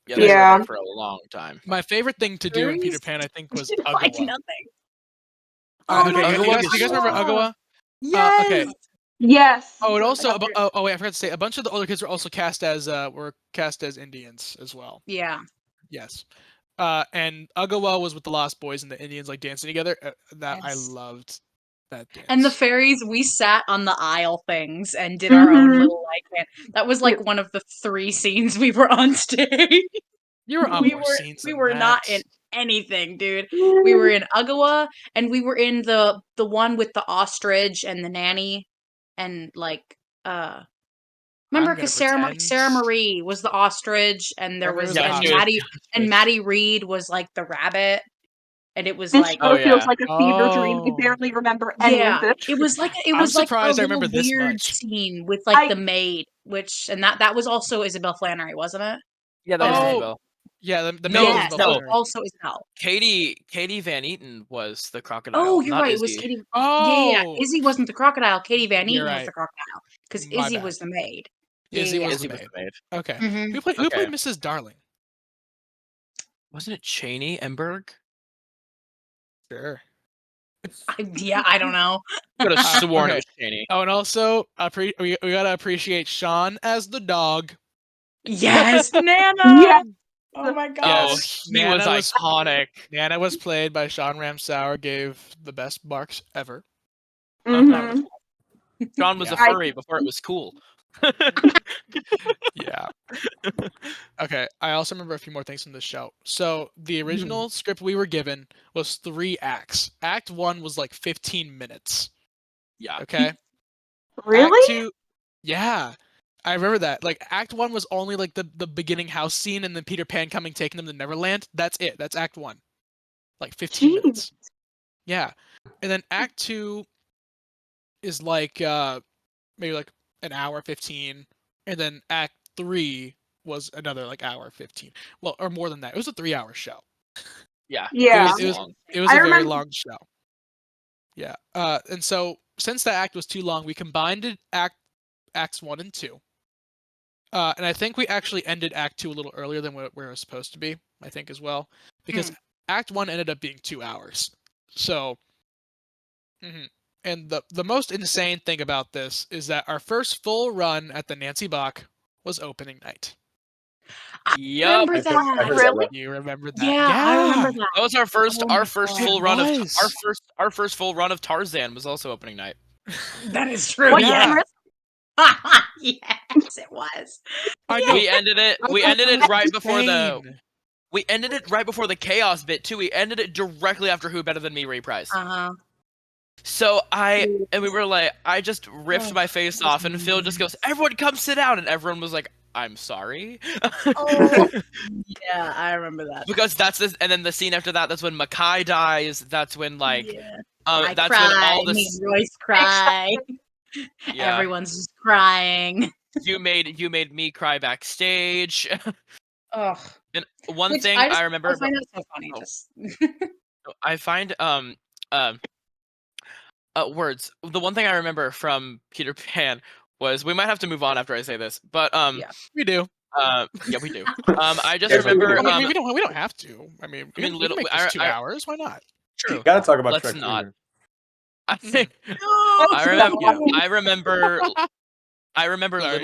Yeah, they Yeah. were there for a long time. My favorite thing to do in Peter Fairies Pan, I think, was did like Agawa. nothing. Okay, no, you Agawa guys remember was- Agawa? Yes. Okay. Yes. Oh, and also, Okay. wait, I forgot to say, a bunch of the older kids were also cast as Indians as well. Yeah. Yes. And Agawa was with the Lost Boys and the Indians like dancing together. That I Yes. loved that dance. And the fairies, we sat on the aisle things and did our own Mhm. little that was like one of the 3 scenes we were on stage. you were on we more were scenes we than were not that. in anything, dude. We were in Agawa and we were in the one with the ostrich and the nanny and like remember gonna because pretend. Sarah Marie was the ostrich and there Sarah Marie was was the and ostrich. Maddie Reed was like the rabbit and it was This like show Oh, feels yeah. like a fever dream. I Oh. barely remember any yeah, of it. it was like I'm a surprised I little remember this weird much. scene with like the maid, which and that was also Isabel Flannery, wasn't it? Yeah, that was Oh, Isabel. Yeah, the No, maid was Yes, Isabel that was Flannery. also Isabel. Katie Van Eaton was the crocodile. Oh, you're not right. Izzy. It was Katie. Oh, Yeah. Izzy wasn't the crocodile. Katie Van You're Eaton was right. the crocodile because My Izzy bad. was the maid. Izzy Yeah, was Izzy the was maid. the maid. Okay. Mhm. Who played Okay. Mrs. Darling? Wasn't it Cheney Emberg? Sure. I don't know. Could have sworn okay. it was Cheney. Oh, and also we gotta appreciate Sean as the dog. Yes, Nana. Yeah. Oh my Oh, gosh. he was Nana was- iconic. Nana was played by Sean Ramsauer, gave the best barks ever. Mhm. John was a Yeah. furry before it was cool. Yeah. Okay. I also remember a few more things from this show. So the original script we were given was 3 acts. Act 1 was like 15 minutes. Yeah. Okay. Really? Act 2, yeah. I remember that. Like Act 1 was only like the beginning house scene and then Peter Pan coming taking them to Neverland. That's it. That's Act 1. Like 15 Jeez. minutes. Yeah. And then Act 2 is like maybe like an hour 15, and then Act 3 was another like hour 15. Well, or more than that. It was a 3-hour show. Yeah. Yeah. It was I a very remember- long show. Yeah. And so since that act was too long, we combined it acts 1 and 2. And I think we actually ended Act 2 a little earlier than where it was supposed to be, I think as well. Because Act 1 ended up being 2 hours. So and the most insane thing about this is that our first full run at the Nancy Bach was opening night. Yup. Remember I that? heard Really? that. You remember that? Yeah, I remember that. That was our first Oh my our first God. full It run of was. our first full run of Tarzan was also opening night. That is true. What Yeah. camera? Yes, it was. I know. We ended it I we thought ended that it was right before the insane. we ended it right before the chaos bit too. We ended it directly after Who Better Than Me reprise. Uh-huh. So and we were like, I just ripped Oh, my face that was off, and Phil just goes, nice. "Everyone come sit down," and everyone was like, "I'm sorry," Oh, yeah, I remember that. because that's this. And then the scene after that, that's when Mackay dies. That's when Yeah. I that's cry. when all Me this. and Royce cry. Yeah, Everyone's just crying. you made me cry backstage. Ugh. And one Which thing I I remember, I find that so funny. oh. Just I find words. The one thing I remember from Peter Pan was, we might have to move on after I say this, but Yeah. We do. yeah, we do. I just Yes, we remember do. I mean, we don't have to. I mean, we can little make this 2 hours. Why not? true. Gotta talk about Let's Shrek not. Jr. I remember Sorry.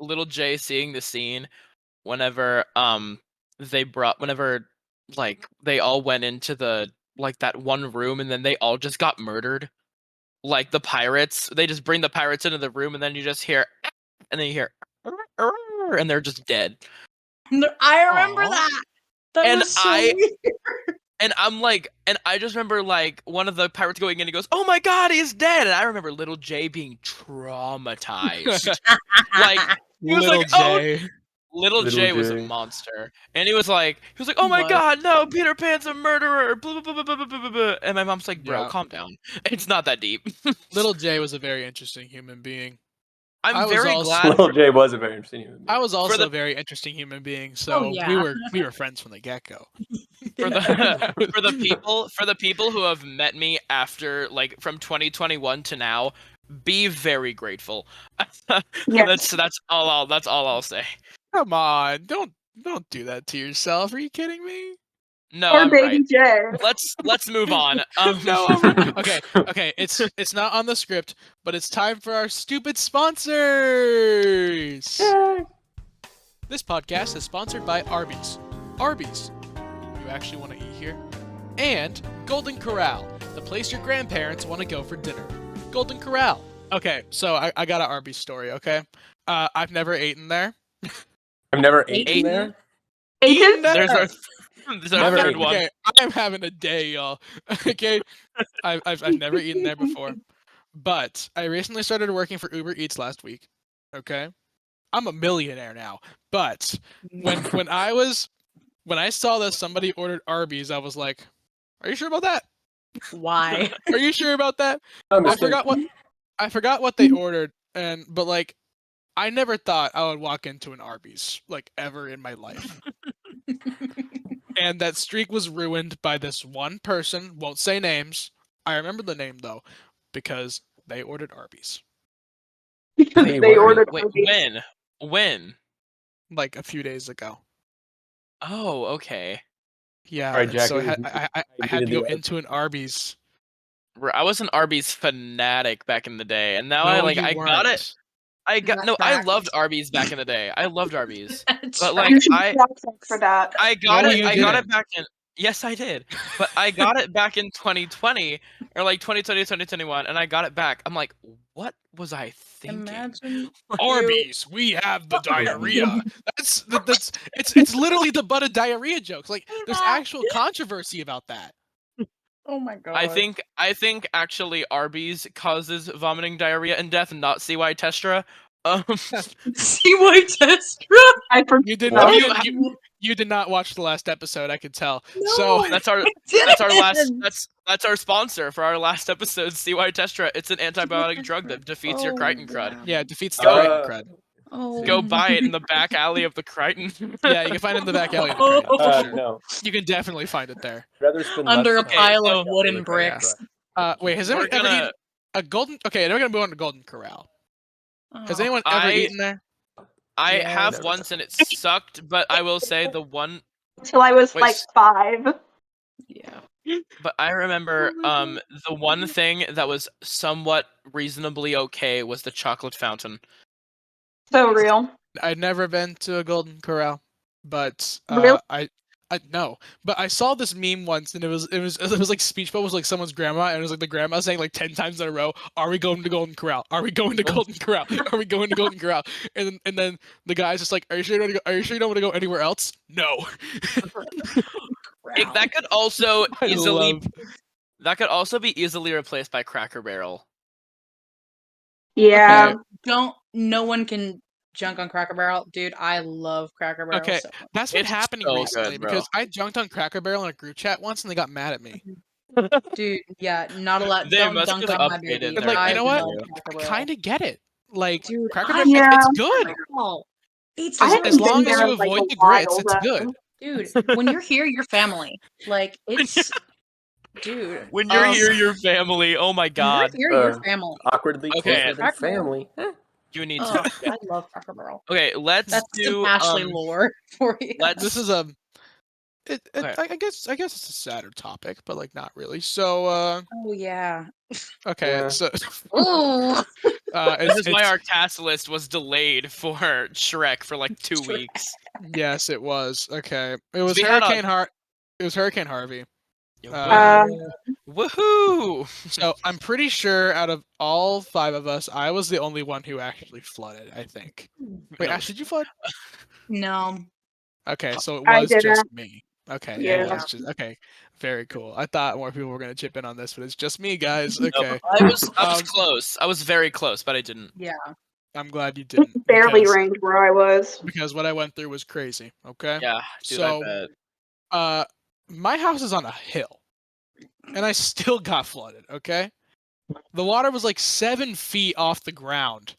little Jay seeing the scene whenever whenever like they all went into the like that one room, and then they all just got murdered. Like the pirates, they just bring the pirates into the room, and then you just hear, and then you hear, and they're just dead. I remember Aw. that. That And was so weird. And I'm like, and I just remember like one of the pirates going in and goes, "Oh my God, he's dead!" And I remember little Jay being traumatized. Like he was Little like, "Oh." Jay. Little Little Jay was a Jay. monster, and he was like, "Oh my What? God, no, Peter Pan's a murderer!" Blah, blah, blah, blah, blah, blah, blah, blah. And my mom's like, "Bro, Yeah. calm down. It's not that deep." Little Jay was a very interesting human being. I'm I was very also- glad. Little Jay was a very interesting human being. I was also the- a very interesting human being, so yeah. we were friends from the get-go. for the for the people who have met me after like from 2021 to now, be very grateful. Yes. That's all I'll say. Come on, don't do that to yourself. Are you kidding me? No, Or I'm Baby right. Jay. Let's move on. No, I'm right. Okay. It's not on the script, but it's time for our stupid sponsors. This podcast is sponsored by Arby's. Arby's, you actually want to eat here? And Golden Corral, the place your grandparents want to go for dinner. Golden Corral. Okay, so I got an Arby's story, okay? I've never eaten there. I've never eaten Eaten? there. Aiken? there. there's our Never third eaten. one. Okay, I'm having a day, y'all. Okay, I've never eaten there before, but I recently started working for Uber Eats last week. Okay, I'm a millionaire now, but when I saw that somebody ordered Arby's, I was like, "Are you sure about that? Why? Are you sure about that?" I'm I mistaken. forgot what they ordered, but like, I never thought I would walk into an Arby's like ever in my life. And that streak was ruined by this one person, won't say names. I remember the name though, because they ordered Arby's Because Hey, they what- ordered Wait, Arby's. when? like a few days ago. Oh, okay. Yeah, Alright, Jack, so you- I you had to didn't go do into an Arby's. I was an Arby's fanatic back in the day, and now No, I you got it. weren't. I Back. loved Arby's back in the day. I loved Arby's. But Try- like You should I thank for that. got No, it. you I got didn't. it back in. Yes, I did. But I got it back in 2020 or like 2020, 2021, and I got it back. I'm like, what was I thinking? Imagine Arby's, we have the diarrhea. That's it's literally the butt of diarrhea jokes. Like there's actual controversy about that. Oh my god. I think actually Arby's causes vomiting, diarrhea, and death, not CY Testra. CY Testra. I forgot. You did What? you did not watch the last episode, I could tell. No, So That's our I that's our last didn't. that's our sponsor for our last episode, CY Testra. It's an antibiotic drug that defeats your Oh, Crichton crud. yeah, it defeats the Go- Crichton crud. Oh, Go buy it in the back alley of the Crichton. Yeah, you can find it in the back alley of the Crichton, for sure. No. You can definitely find it there. I'd rather spend under a less time pile so- of wooden with the Crichton bricks. crud. Wait, has We're anyone ever gonna- eaten a golden? Okay, now we're gonna move on to Golden Corral. Has Oh, anyone ever I- eaten there? I Yes. have Never. once and it sucked, but I will say the one Till I was Wait, like 5. yeah. but I remember Oh my the one thing that was somewhat reasonably okay was the chocolate fountain. So real. I'd never been to a Golden Corral, but Really? I no, but I saw this meme once, and it was like speech bubble was like someone's grandma, and it was like the grandma saying like 10 times in a row, "Are we going to Golden Corral? Are we going to Golden Corral? Are we going to Golden Corral?" And then the guy's just like, "Are you sure you don't want to go? Are you sure you don't want to go anywhere else?" No. That could also I easily love- that could also be easily replaced by Cracker Barrel. Yeah. Okay. No one can junk on Cracker Barrel, dude. I love Cracker Barrel. Okay. So much. That's been It's happening so good, recently bro. because I junked on Cracker Barrel in a group chat once, and they got mad at me. Dude, yeah, not a lot. They Don't must dunk have on my updated baby. And like, I you know what? love Yeah. Cracker I Barrel. kind of get it. Like Dude, Cracker I Barrel, Yeah. it's good. Barrel. It's I As haven't as been long as there you in, like, avoid a the grits, while, it's good. though. dude. When you're here, you're family. Like it's, dude. When you're Um, here, your family. Oh my When god. you're here, you're Uh, family. Awkwardly Okay. closer than Cracker Barrel. family. You need Oh, to. I love Cracker Barrel. Okay, let's That's do some Ashley lore for you. let's- This is Okay. I guess it's a sadder topic, but like not really. So Oh yeah. okay, Yeah. so Oh. This is why it's our cast list was delayed for Shrek for like 2 Shrek. weeks. yes, it was. Okay. It was We had a- Hurricane Harvey. Woohoo! So I'm pretty sure out of all 5 of us, I was the only one who actually flooded, I think. Wait, No. Ash, did you flood? No. Okay, so it I was just didn't. me. Okay, Yeah. it was just okay. Very cool. I thought more people were gonna chip in on this, but it's just me, guys. Okay. I was Um, close. I was very close, but I didn't. Yeah. I'm glad you didn't. Barely because, rained where I was. because what I went through was crazy. Okay. Yeah, dude, So- I bet. My house is on a hill, and I still got flooded. Okay. The water was like 7 feet off the ground,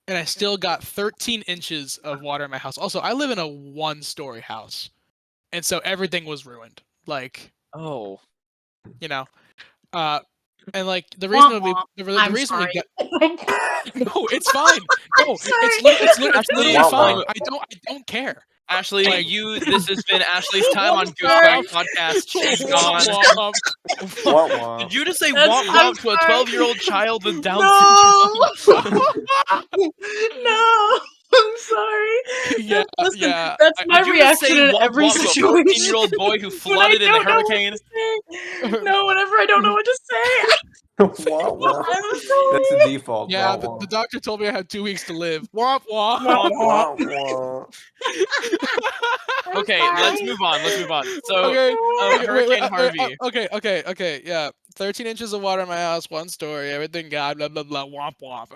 and I still got 13 inches of water in my house. Also, I live in a 1-story house, and so everything was ruined. Like, Oh. you know, and like the reason Womp we womp. the I'm reason sorry. we got no, it's fine. No, sorry. it's literally Womp fine. womp. I don't care. Ashley, Like- this has been Ashley's time on I'm Goose sorry. Quack Podcast. She's Womp, gone. womp. Wah, wah. Did you just say That's- womp I'm womp to a sorry. 12-year-old child with Down No. syndrome? No. I'm sorry. Yeah, Listen, yeah. that's my Did you just say reaction in womp every womp to a situation. 14-year-old boy who When I flooded in a don't know what to hurricane? say. No, whenever I don't know what to say. Wah, wah. I'm That's sorry. the default. Yeah, Wah, wah. the doctor told me I had 2 weeks to live. Womp womp. Wah, wah. Okay, let's move on. Let's move on. So, Okay. Okay, Hurricane Harvey. Okay, yeah. 13 inches of water in my house, 1 story, everything God, blah blah blah, womp womp.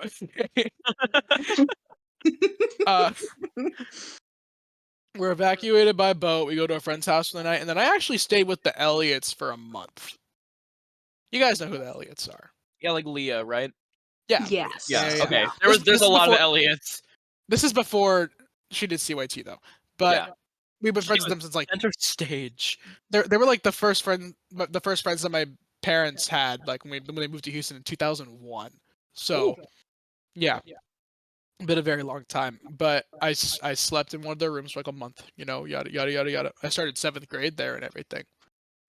We're evacuated by boat. We go to a friend's house for the night, and then I actually stayed with the Elliots for a month. You guys know who the Elliots are? Yeah, like Leah, right? Yeah. Yes. Yeah. Yeah. Okay. This There's is a lot of before- Elliots. This is before she did CYT though, but Yeah. we've been She friends with was- them since like Center stage. they were like the first friends that my parents had like when they moved to Houston in 2001. So yeah, been a very long time. But I slept in one of their rooms for like a month. You know, yada yada yada yada. I started 7th grade there and everything.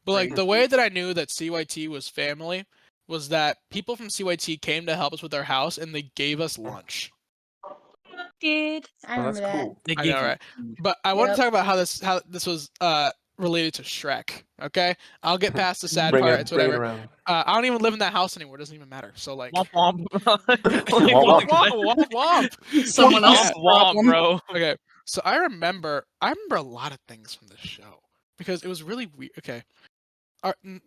But like the way that I knew that CYT was family was that people from CYT came to help us with our house and they gave us lunch. Did I Oh, remember that's that? cool. They I gave know, you right? food. But I want Yep. to talk about how this was related to Shrek. Okay, I'll get past the sad Bring part. it, It's bring it whatever. around. I don't even live in that house anymore. It doesn't even matter. So like, Womp womp. Womp womp, womp. Someone Yeah. else's Womp womp, problem. bro. Okay, so I remember a lot of things from this show because it was really weird. Okay,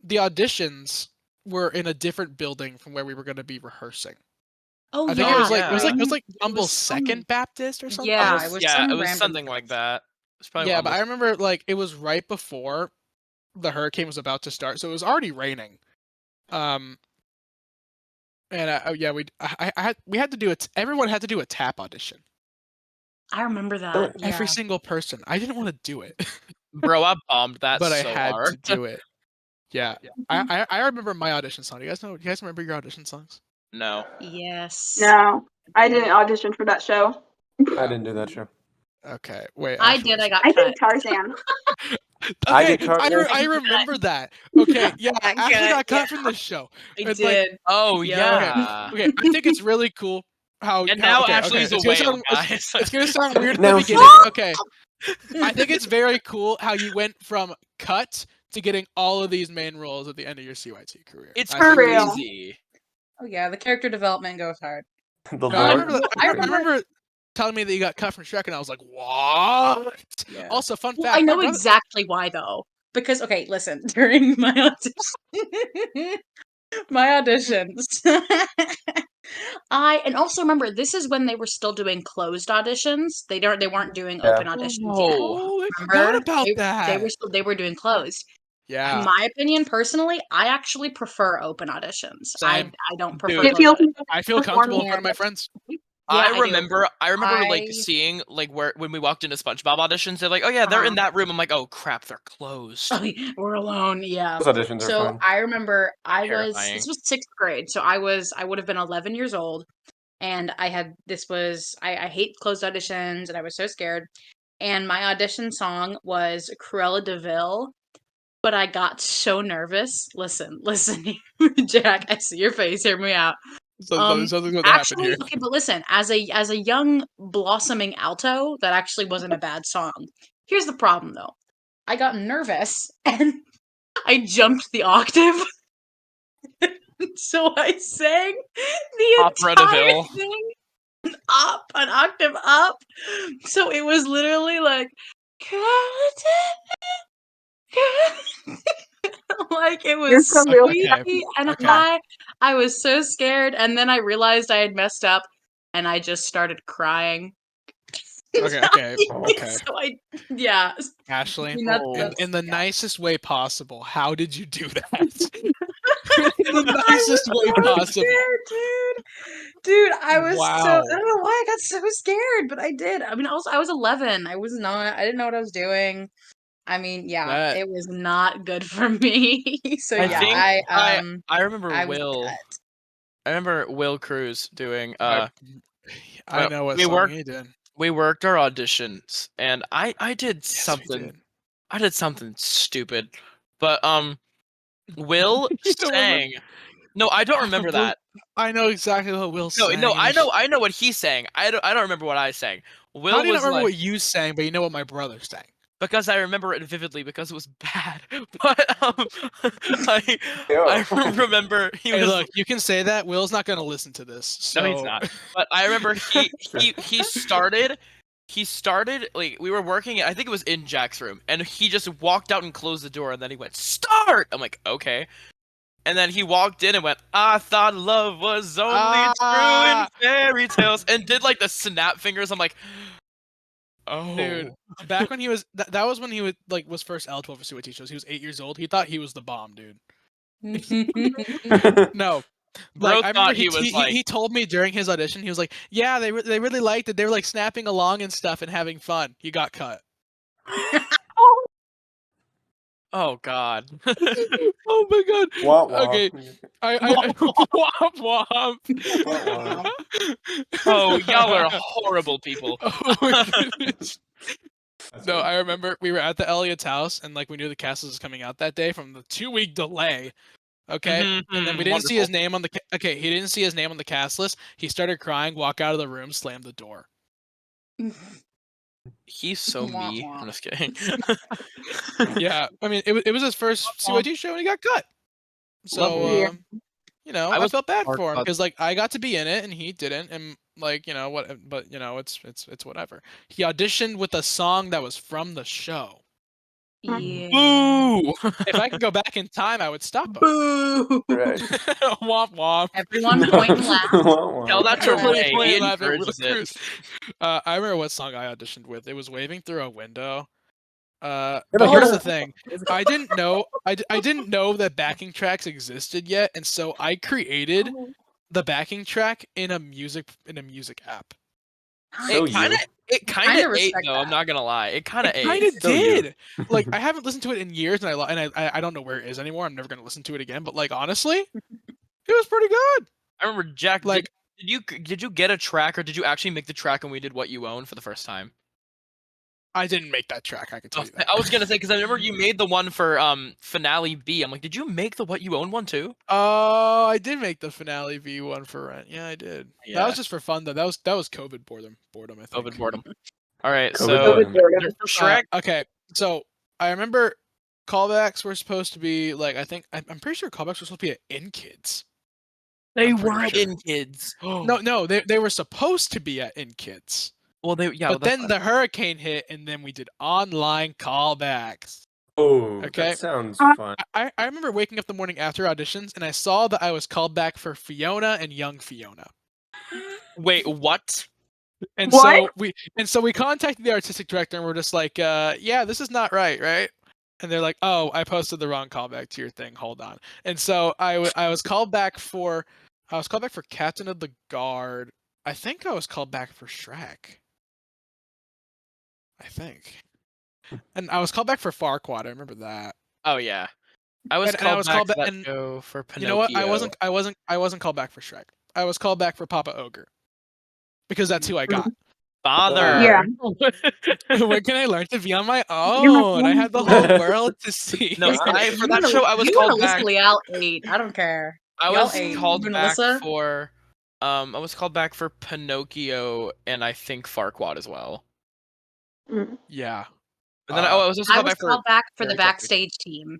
the auditions were in a different building from where we were going to be rehearsing. Oh I think yeah, it was like yeah. it was like it Humble's was some- Second Baptist or something. Yeah, it was yeah, some it was random something like that. It's probably Yeah, but I almost. remember like it was right before the hurricane was about to start, so it was already raining. Um, and yeah, we had to do it. Everyone had to do a tap audition. I remember that. Really? Yeah. Every single person. I didn't want to do it, Bro, I bombed that but I so had hard. to do it. Yeah, I remember my audition song. You guys remember your audition songs? No. Yes. No, I didn't audition for that show. I didn't do that show. Okay, wait. I Ashley, did. I got I cut. did Tarzan. I Okay, did Tarzan. I remember that. Okay, yeah, I Ashley got- got cut yeah. from the show. I It's like, did. Oh Yeah. yeah. okay, I think it's really cool how. And how, now okay, Ashley's okay. a whale, guys. It's gonna sound weird at Now the she- beginning. Okay, I think it's very cool how you went from cut to getting all of these main roles at the end of your CYT career. It's I think For it's- real. crazy. Oh yeah, the character development goes hard. The No, I Lord. remember, that, I remember telling me that you got cut from Shrek, and I was like, "What?" Yeah. Also, fun Well, fact: I my know brother- exactly why though. Because okay, listen, during my audition, my auditions, and also remember this is when they were still doing closed auditions. They weren't doing Yeah. open auditions yet. Oh, I forgot Remember? about They that. were doing closed. Yeah, In my opinion, personally, I actually prefer open auditions. Same. I don't prefer. Dude, It feels closed I feel comfortable in performing front of my friends. Yeah, I I do. remember like I- seeing like where when we walked into SpongeBob auditions, they're like, oh yeah, they're in that room. I'm like, oh crap, they're closed. We're alone. Yeah. Those auditions are So fun. I remember Terrifying. this was sixth grade, so I would have been 11 years old, and I hate closed auditions, and I was so scared. And my audition song was Cruella de Vil, but I got so nervous. Listen, Jack, I see your face. Hear me out. Something's going to happen Actually, here. okay, but listen, as a young blossoming alto, that actually wasn't a bad song. Here's the problem though. I got nervous and I jumped the octave. So I sang the Opera entire Deville. thing an octave up. So it was literally like like it You're was so real. squeaky and Okay. high. I was so scared, and then I realized I had messed up, and I just started crying. Okay. Yeah. Ashley, I mean, that's- Oh. that's- in the yeah. nicest way possible, how did you do that? in the I was nicest way so possible. scared, dude, I was so I Wow. don't know why I got so scared, but I did. I mean, I was 11. I didn't know what I was doing. I mean, yeah, That- it was not good for me. So I yeah, think I remember I was Will. cut. I remember Will Cruz doing. I well, know what we song worked- he did. We worked our auditions, and I did Yes, we something. did. I did something stupid, but Will You don't remember- sang. No, I don't remember Will- that. I know exactly what Will No, sang. no, and he- I know what he sang. I don't remember what I sang. Will How do you was not remember like, what you sang, but you know what my brother sang? because I remember it vividly because it was bad. But I Yo. remember he Hey, was. look, you can say that. Will's not going to listen to this. So... No, he's not. But I remember he started. He started like we were working. I think it was in Jack's room, and he just walked out and closed the door, and then he went start. I'm like, okay. And then he walked in and went, I thought love was only true in fairy tales, and did like the snap fingers. I'm like, oh, Dude, back when he was that was when he was first eligible for CYT shows. He was 8 years old. He thought he was the bomb, dude. No. bro Like I remember thought he was like, he told me during his audition, he was like, "Yeah, they really liked it. They were like snapping along and stuff and having fun." He got cut. oh god. Oh my god. Womp womp. Okay. I womp Womp Oh, y'all are horrible people. Oh my goodness. That's No, right. I remember we were at the Elliot's house and like we knew the cast was coming out that day from the 2-week delay. Okay, and then we didn't see his name on the he didn't see his name on the cast list. He started crying, walk out of the room, slammed the door. He's so Wah, me. wah. I'm just kidding. Yeah, I mean it was his first CYT show and he got cut. So Lovely. you know, I I was felt bad hard for him cut. because like I got to be in it and he didn't, and like you know what, but you know it's whatever. He auditioned with a song that was from the show. Yeah. Boo! If I could go back in time, I would stop them. Boo! Right. Womp womp. Everyone point and laugh. Tell that to Everybody Ray. point He and laugh at Will encourages it. Cruz. I remember what song I auditioned with. It was Waving Through a Window. but But you're here's not- the thing. I didn't know I didn't know that backing tracks existed yet, and so I created the backing track in a music app. So It kind of Kinda ate respect though. I'm that. not gonna lie. It kind of It kind ate. of So you. did. Like I haven't listened to it in years, and I don't know where it is anymore. I'm never gonna listen to it again. But like honestly, it was pretty good. I remember Jack. Like Did you get a track or did you actually make the track and we did What You Own for the first time? I didn't make that track. I can tell you that. I was gonna say because I remember you made the one for finale B. I'm like, did you make the What You Own one too? Oh, I did make the finale V1 for Rent. Yeah, I did. That Yeah. was just for fun though. That was COVID boredom. I think. COVID boredom. All right, COVID so boredom. for Shrek. Okay, so I remember callbacks were supposed to be like I'm pretty sure callbacks were supposed to be at In Kids. They I'm pretty were sure. in kids. No, they were supposed to be at In Kids. Well, But then the hurricane hit, and then we did online callbacks. Oh, Okay. that sounds fun. I remember waking up the morning after auditions, and I saw that I was called back for Fiona and Young Fiona. Wait, what? And What? so we contacted the artistic director, and we're just like, yeah, this is not right? And they're like, oh, I posted the wrong callback to your thing. Hold on. And so I was called back for Captain of the Guard. I think I was called back for Shrek. I think. And I was called back for Farquaad. I remember that. Oh yeah, I was And called I was back called to back- that and show for Pinocchio. You know what? I wasn't called back for Shrek. I was called back for Papa Ogre. Because that's who I got. Father. Yeah. When can I learn to be on my own? I had the whole world to see. No, Listen, for that show I was you called and back. Alyssa Leal ate. I don't care. I Y'all was ate. called You and back Alyssa? for I was called back for Pinocchio and I think Farquaad as well. Yeah. And then I was also I called was back for called back for the Fairy Tale backstage team.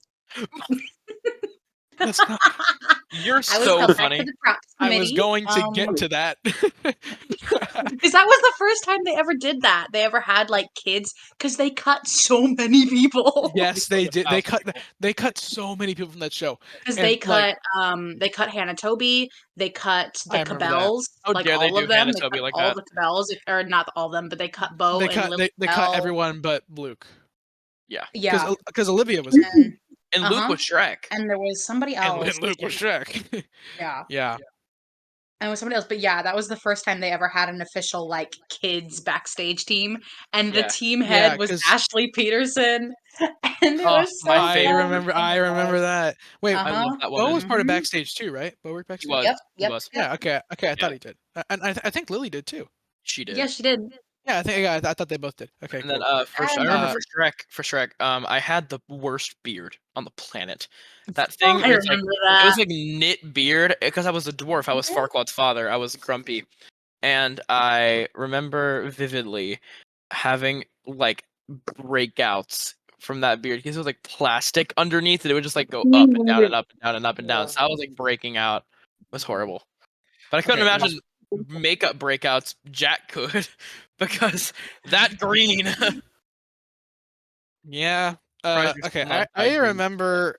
That's not, You're I was so called funny. back for the props I committee. was going to get to that. Because that was the first time they ever did that. They ever had like kids because they cut so many people. Yes, they did. They cut. 1,000 people. They cut so many people from that show. Because And, they cut Hannah Toby, they cut I the remember that. Cabells, How like dare they all of do them. Hannah They Toby cut like all that. the Cabells, or not all of them, but they cut Bo They and cut. Lily They cut Bell. everyone but Luke. Yeah. Yeah, Because Olivia was. and, And Luke was Shrek. and there was somebody And else. Luke was Shrek. Yeah, Yeah. and it was somebody else. But yeah, that was the first time they ever had an official like kids backstage team, and the Yeah. team Yeah, head was 'cause- Ashley Peterson, and it Oh, was so. my I favorite. remember. I remember that. Wait, Uh-huh. I love that Bo woman. was part of Mhm. backstage too, right? Bo worked He backstage. was. Yep, He yep, was. Yeah. Okay. I Yeah. thought he did. And I think Lily did too. She did. Yeah, she did. Yeah. I thought they both did. Okay. And Cool. then I remember Uh, for Shrek, I had the worst beard on the planet. That thing I was like remember it that. was like knit beard because I was a dwarf. I was Farquaad's father. I was grumpy. And I remember vividly having like breakouts from that beard because it was like plastic underneath it. It would just like go up and down and up and down and up and down. So I was like breaking out. It was horrible. But I couldn't Okay, imagine makeup breakouts Jack could because that green. Yeah. Surprised you're Okay. still not I dying. remember.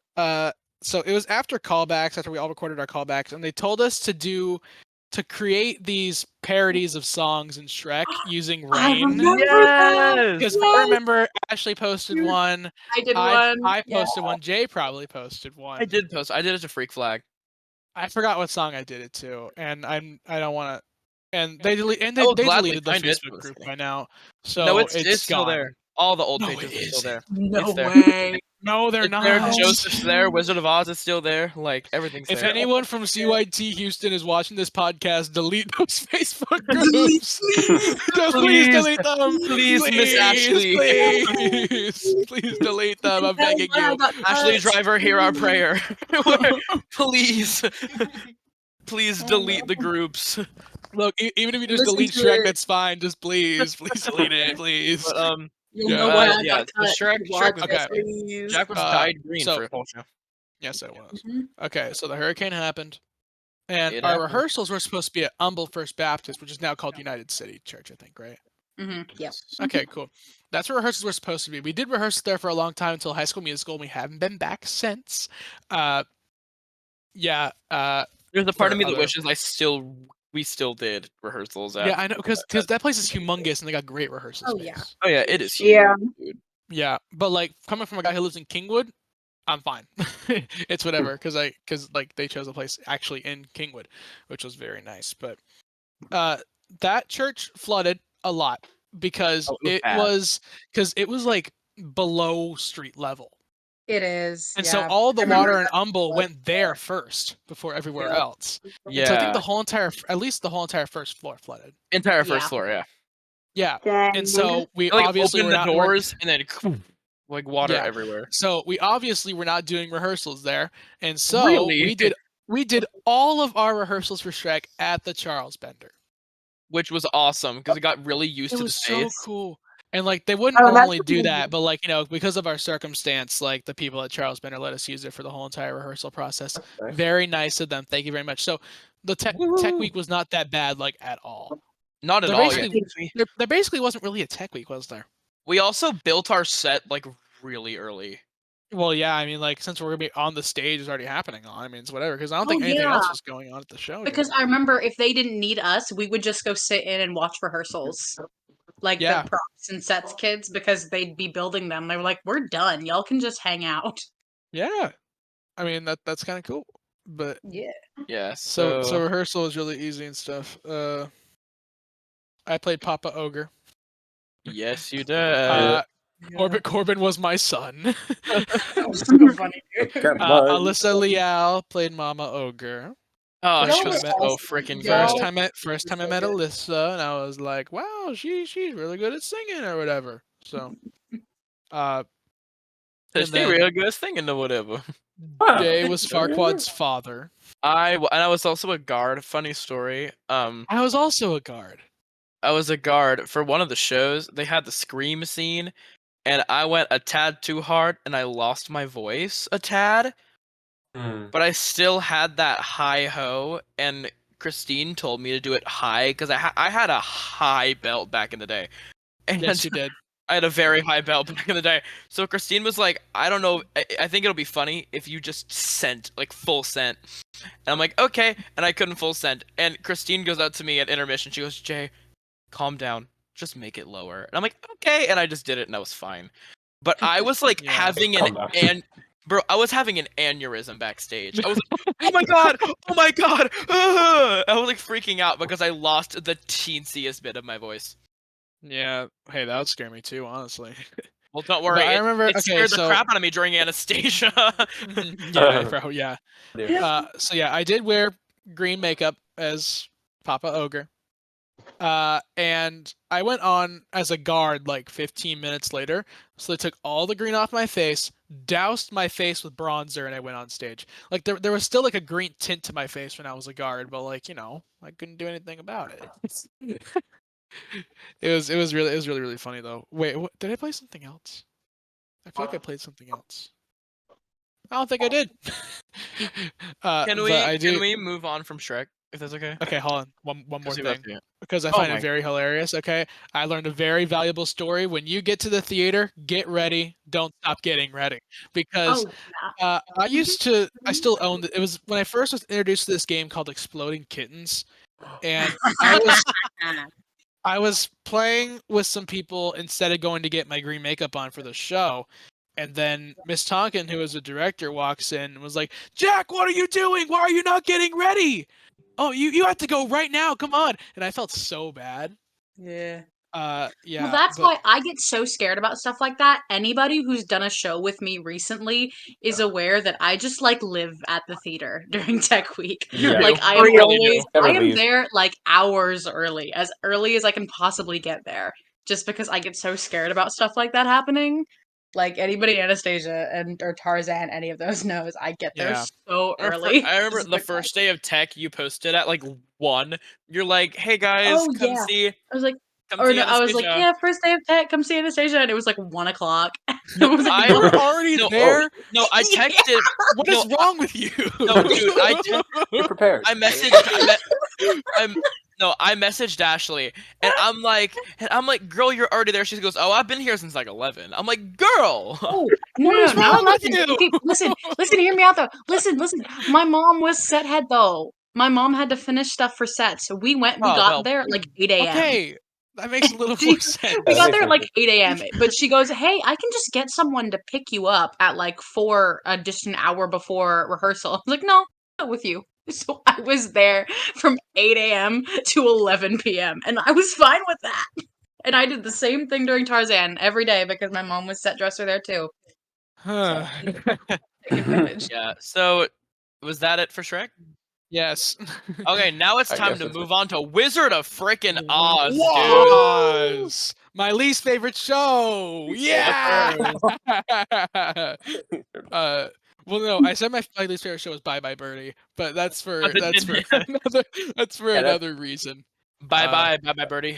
So it was after callbacks, after we all recorded our callbacks, and they told us to create these parodies of songs in Shrek using I rain. remember that. Because Yes. I remember Ashley posted one. I did I one. posted one. Jay probably posted one. I did post. I did it to Freak Flag. I forgot what song I did it to, and I don't want to. And they I will they gladly deleted the find it. Facebook Just group kidding. by now, so No, it's still gone. there. All the old No, pages it are still isn't. there. No It's there. way. No, they're It's not. there. Joseph's there. Wizard of Oz is still there. Like everything's If there. anyone from CYT Houston is watching this podcast, delete those Facebook groups. Just please delete them. Please, Miss Ashley. Please delete them. I'm begging you. Ashley Driver, hear our prayer. Please, please delete the groups. Look, even if you just Listen delete to Shrek, it. that's fine. Just please delete it, please. But You'll Yeah, know why I yeah, got the cut. Shrek Watch was okay. it, please. Jack was dyed green so- for a whole show. Yes, it was. Mhm. Okay, so the hurricane happened, and It our happened. rehearsals were supposed to be at Humble First Baptist, which is now called United City Church, I think, right? Yep. Okay, cool. That's where rehearsals were supposed to be. We did rehearse there for a long time until High School Musical, and we haven't been back since. Yeah. There's a part of for me that other- wishes we still did rehearsals at. Yeah, I know, because that place is humongous, and they got great rehearsal Oh, space. yeah. Oh yeah, it is. Yeah. Huge, dude. Yeah, but like coming from a guy who lives in Kingwood, I'm fine. It's whatever, because like they chose a place actually in Kingwood, which was very nice. But that church flooded a lot because Oh, it was it bad. was like below street level. It is. And yeah. so all the I remember water and that Humble was went there first before everywhere Yeah. else. Yeah. And so I think at least the whole entire first floor flooded. Entire first Yeah. floor, yeah. Yeah. Dang. And so we They, like obviously opened were the not doors and then like water Yeah. everywhere. So we obviously were not doing rehearsals there. And so Really? we did all of our rehearsals for Shrek at the Charles Bender. Which was awesome because it got really used It to the was so space. cool. And like they wouldn't Oh, that's normally do amazing. that, but like, because of our circumstance, like the people at Charles Bender let us use it for the whole entire rehearsal process. Okay. Very nice of them. Thank you very much. So the tech Woo! week was not that bad, like at all. Not at There all. Yeah. basically there basically wasn't really a tech week, was there? We also built our set like really early. Well, yeah, I mean, like since we're gonna be on the stage, it's already happening on. I mean, it's whatever because I don't Oh, think anything yeah. else was going on at the show. Because during I that. remember if they didn't need us, we would just go sit in and watch rehearsals. Like Yeah. the props and sets kids, because they'd be building them. They were like, "We're done. Y'all can just hang out." Yeah, I mean that's kind of cool. But Yeah. Yeah. so So rehearsal is really easy and stuff. I played Papa Ogre. yes, you did. Corbin was my son. So funny. Come on. Alyssa Leal played Mama Ogre. Oh, First she time was I met- so freaking Y'all- good. First time I met Alyssa, and I was like, wow, she's really good at singing or whatever. So, So and she then real good singing or whatever. Jay was Farquaad's father. And I was also a guard. Funny story. I was also a guard. I was a guard for one of the shows. They had the scream scene, and I went a tad too hard, and I lost my voice a tad. But I still had that high ho, and Christine told me to do it high because I had a high belt back in the day. And Yes, you did. I had a very high belt back in the day. So Christine was like, I don't know, I think it'll be funny if you just sent, like full sent. And I'm like, okay. And I couldn't full sent. And Christine goes out to me at intermission. She goes, Jay, calm down. Just make it lower. And I'm like, okay. And I just did it and I was fine. But I was like Yeah. having Calm down. bro, I was having an aneurysm backstage. I was like, oh my god, I was like freaking out because I lost the teensiest bit of my voice. Yeah. Hey, that would scare me too, honestly. Well, don't worry. I remember. It scared the crap out of me during Anastasia. Yeah, bro. Yeah. Yeah. So yeah, I did wear green makeup as Papa Ogre. And I went on as a guard like 15 minutes later. So they took all the green off my face, doused my face with bronzer, and I went on stage. Like there was still like a green tint to my face when I was a guard, but like, I couldn't do anything about it. It was really funny though. Wait, did I play something else? I feel like I played something else. I don't think I did. Can we move on from Shrek if that's okay? Okay, hold on. One more 'Cause we thing. left it. Because I Oh find my- it very hilarious. Okay, I learned a very valuable story. When you get to the theater, get ready. Don't stop getting ready. Because Oh, I still owned it. It was when I first was introduced to this game called Exploding Kittens, and I was playing with some people instead of going to get my green makeup on for the show. And then Miss Tonkin, who was the director, walks in and was like, Jack, what are you doing? Why are you not getting ready? Oh, you have to go right now. Come on. And I felt so bad. yeah. Yeah. Well, that's but- why I get so scared about stuff like that. Anybody who's done a show with me recently is aware that I just like live at the theater during Tech Week. Yeah. Like I am Really always, do. Never I am leave. there like hours early as I can possibly get there, just because I get so scared about stuff like that happening. Like anybody Anastasia or Tarzan, any of those knows, I get there Yeah. so early. I remember just the because- first day of tech you posted at like 1. You're like, hey guys, Oh, come yeah. see. I was like, Come or see no, I was like, Anastasia. yeah, first day of tech, come see Anastasia, and it was like 1:00. No, I was like, I- You "No." were already No, there? No, I Yeah. texted. What is no, wrong with you? No, dude, Be prepared. I messaged. No, I messaged Ashley, and I'm like, girl, you're already there. She goes, oh, I've been here since like 11. I'm like, girl. Oh, no, What is not wrong with 11. you? Okay, listen, hear me out though. Listen. My mom was set head though. My mom had to finish stuff for set, so we Oh, got well, there at like 8 a.m. Okay, that makes a little She- more sense. We that got makes there at sense. like 8 a.m. But she goes, hey, I can just get someone to pick you up at like 4, just an hour before rehearsal. I was like, no, not with you. So I was there from 8 a.m. to 11 p.m. and I was fine with that. And I did the same thing during Tarzan every day because my mom was set dresser there too. Huh. Take advantage. yeah. So, was that it for Shrek? Yes. Okay, now it's I time guess to that's move on to Wizard of Frickin' Oz, dude. Was my least favorite show. Yeah. Well, no, I said my least favorite show was Bye Bye Birdie, but that's for But it didn't- another reason. Bye bye birdie.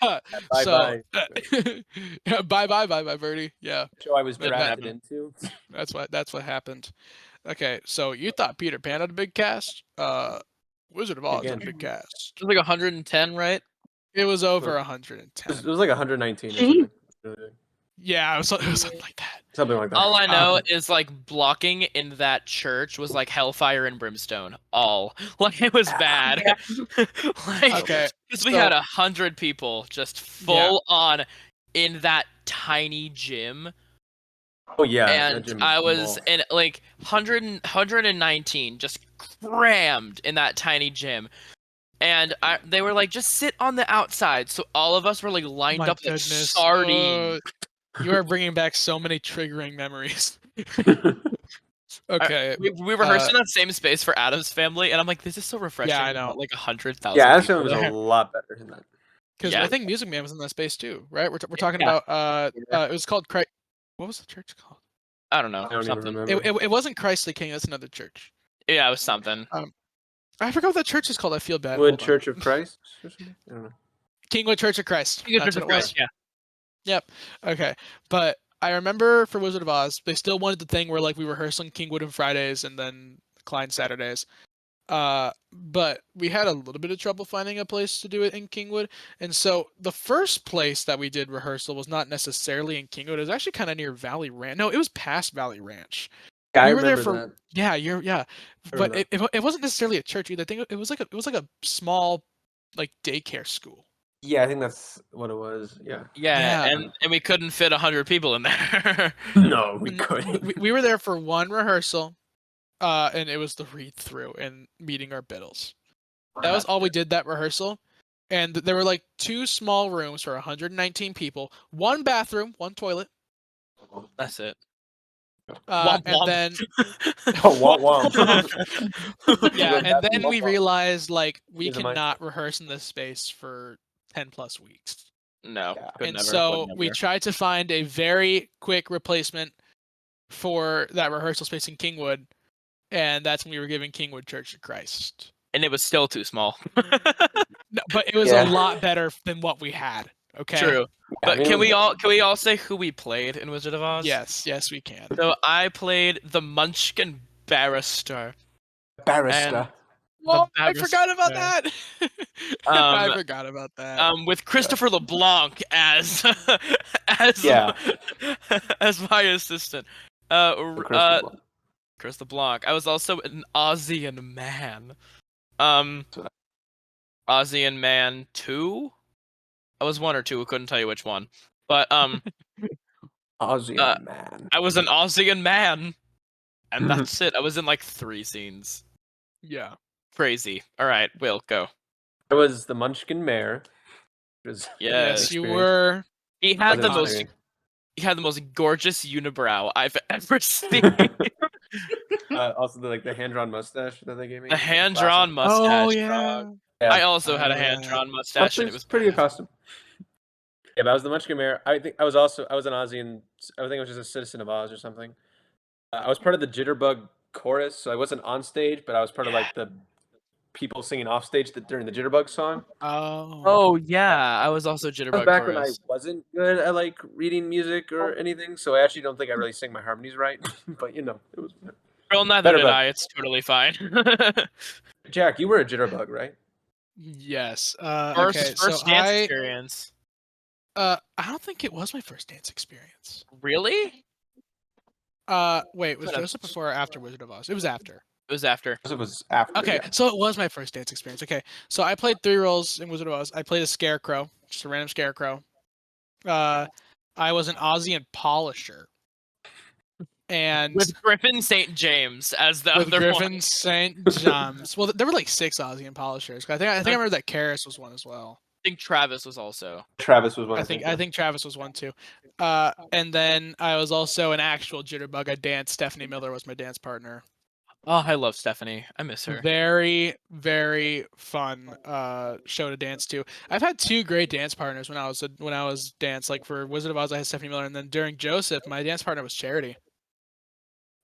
Bye So, bye. yeah, bye bye Birdie. Yeah, Show I was Didn't drafted happen. into. that's what happened. Okay, so you thought Peter Pan had a big cast? Wizard of Oz had a Again. big cast. It was like 110, right? It was over It 110. was like 119 or Jeez. something. Yeah, it was something like that. Something like that. All I know is like blocking in that church was like hellfire and brimstone. All like it was bad. like, Okay, because we so- had 100 people just full on in that tiny gym, Oh yeah, that and gym I was small. in like 119 just crammed in that tiny gym. And they were like, just sit on the outside. So all of us were like lined My up like goodness. sardines. You are bringing back so many triggering memories. Okay. We rehearsed in that same space for Adam's family, and I'm like, this is so refreshing. I know. about, like 100,000. Yeah, people Ashton was a there. lot better than that. Because Yeah. I think Music Man was in that space too, right? We're talking Yeah. about it was called Christ. What was the church called? I don't know. I don't even something. remember. It wasn't Christ the King. That's another church. Yeah, it was something. I forgot what that church is called. I feel bad. Wood Hold on. Church of Christ or something? I don't know. Kingwood Church of Christ. You That's could what it was. Christ, yeah. Yep. Okay. But I remember for Wizard of Oz, they still wanted the thing where like we rehearsed on Kingwood on Fridays and then Klein Saturdays. But we had a little bit of trouble finding a place to do it in Kingwood. And so the first place that we did rehearsal was not necessarily in Kingwood. It was actually kind of near Valley Ranch. No, it was past Valley Ranch. Yeah, We I were there remember for- that. Yeah. I But remember it wasn't necessarily a church either. I think it was like a small like daycare school. Yeah, I think that's what it was. Yeah. Yeah, Yeah. and we couldn't fit 100 people in there. No, we Mm, couldn't. we were there for one rehearsal, and it was the read through and meeting our biddles. That was all we did that rehearsal, and there were like 2 small rooms for 119 people, 1 bathroom, 1 toilet, That's it. and Womp womp. then Oh, womp. yeah, Good and then bathroom, we womp womp. realized like we Here's a mic. cannot rehearse in this space for 10 plus weeks. No, Yeah. could And never. so would we never. tried to find a very quick replacement for that rehearsal space in Kingwood, and that's when we were giving Kingwood Church of Christ. And it was still too small. No, but it was Yeah. a lot better than what we had. Okay. True. Yeah, But I mean, can we all say who we played in Wizard of Oz? Yes, we can. So I played the Munchkin Barrister. Barrister. Oh, I barrister. forgot about that. I Um, forgot about that. With Christopher LeBlanc as as Yeah. as my assistant. Chris LeBlanc. I was also an Ozian Man. Ozian Man 2? I was 1 or 2, I couldn't tell you which one. But Ozzy man. I was an Ozian Man. And that's it. I was in like 3 scenes. Yeah. Crazy. Alright, Will, go. I was the Munchkin Mayor. Yes, Yes, you experience. were. He had the Other most experience. he had the most gorgeous unibrow I've ever seen. Also, the hand-drawn mustache that they gave me. The hand-drawn mustache. Oh dog. yeah. I also had a Oh, yeah. hand-drawn mustache, and it was pretty good costume. Yeah, but I was the Munchkin Mayor. I think I was an Ozzy, and I think I was just a citizen of Oz or something. I was part of the Jitterbug chorus, so I wasn't on stage, but I was part of like the people singing off stage during the Jitterbug song. Oh. Oh yeah, I was also That was Jitterbug back when I chorus. wasn't good at like reading music or anything, so I actually don't think I really sing my harmonies right. But it was. Girl, neither Better did bug. I. It's totally fine. Jack, you were a Jitterbug, right? Yes. First Okay. first So dance experience. I don't think it was my first dance experience. Really? Wait, was Could've- Joseph before or after Wizard of Oz? It was after. It was after. It was after. Okay, Yeah. so it was my first dance experience. Okay, so I played 3 roles in Wizard of Oz. I played a scarecrow, just a random scarecrow. I was an Ozzy and Polisher, and With Griffin St. James as the with other Griffin one. St. James. Well, there were like 6 Ozzy and Polishers. I think I remember that Karis was one as well. I think Travis was also. Travis was one. I think Travis was one too. And then I was also an actual jitterbug. I danced. Stephanie Miller was my dance partner. Oh, I love Stephanie. I miss her. Very, very fun show to dance to. I've had 2 great dance partners when I was dance. Like for Wizard of Oz, I had Stephanie Miller, and then during Joseph, my dance partner was Charity.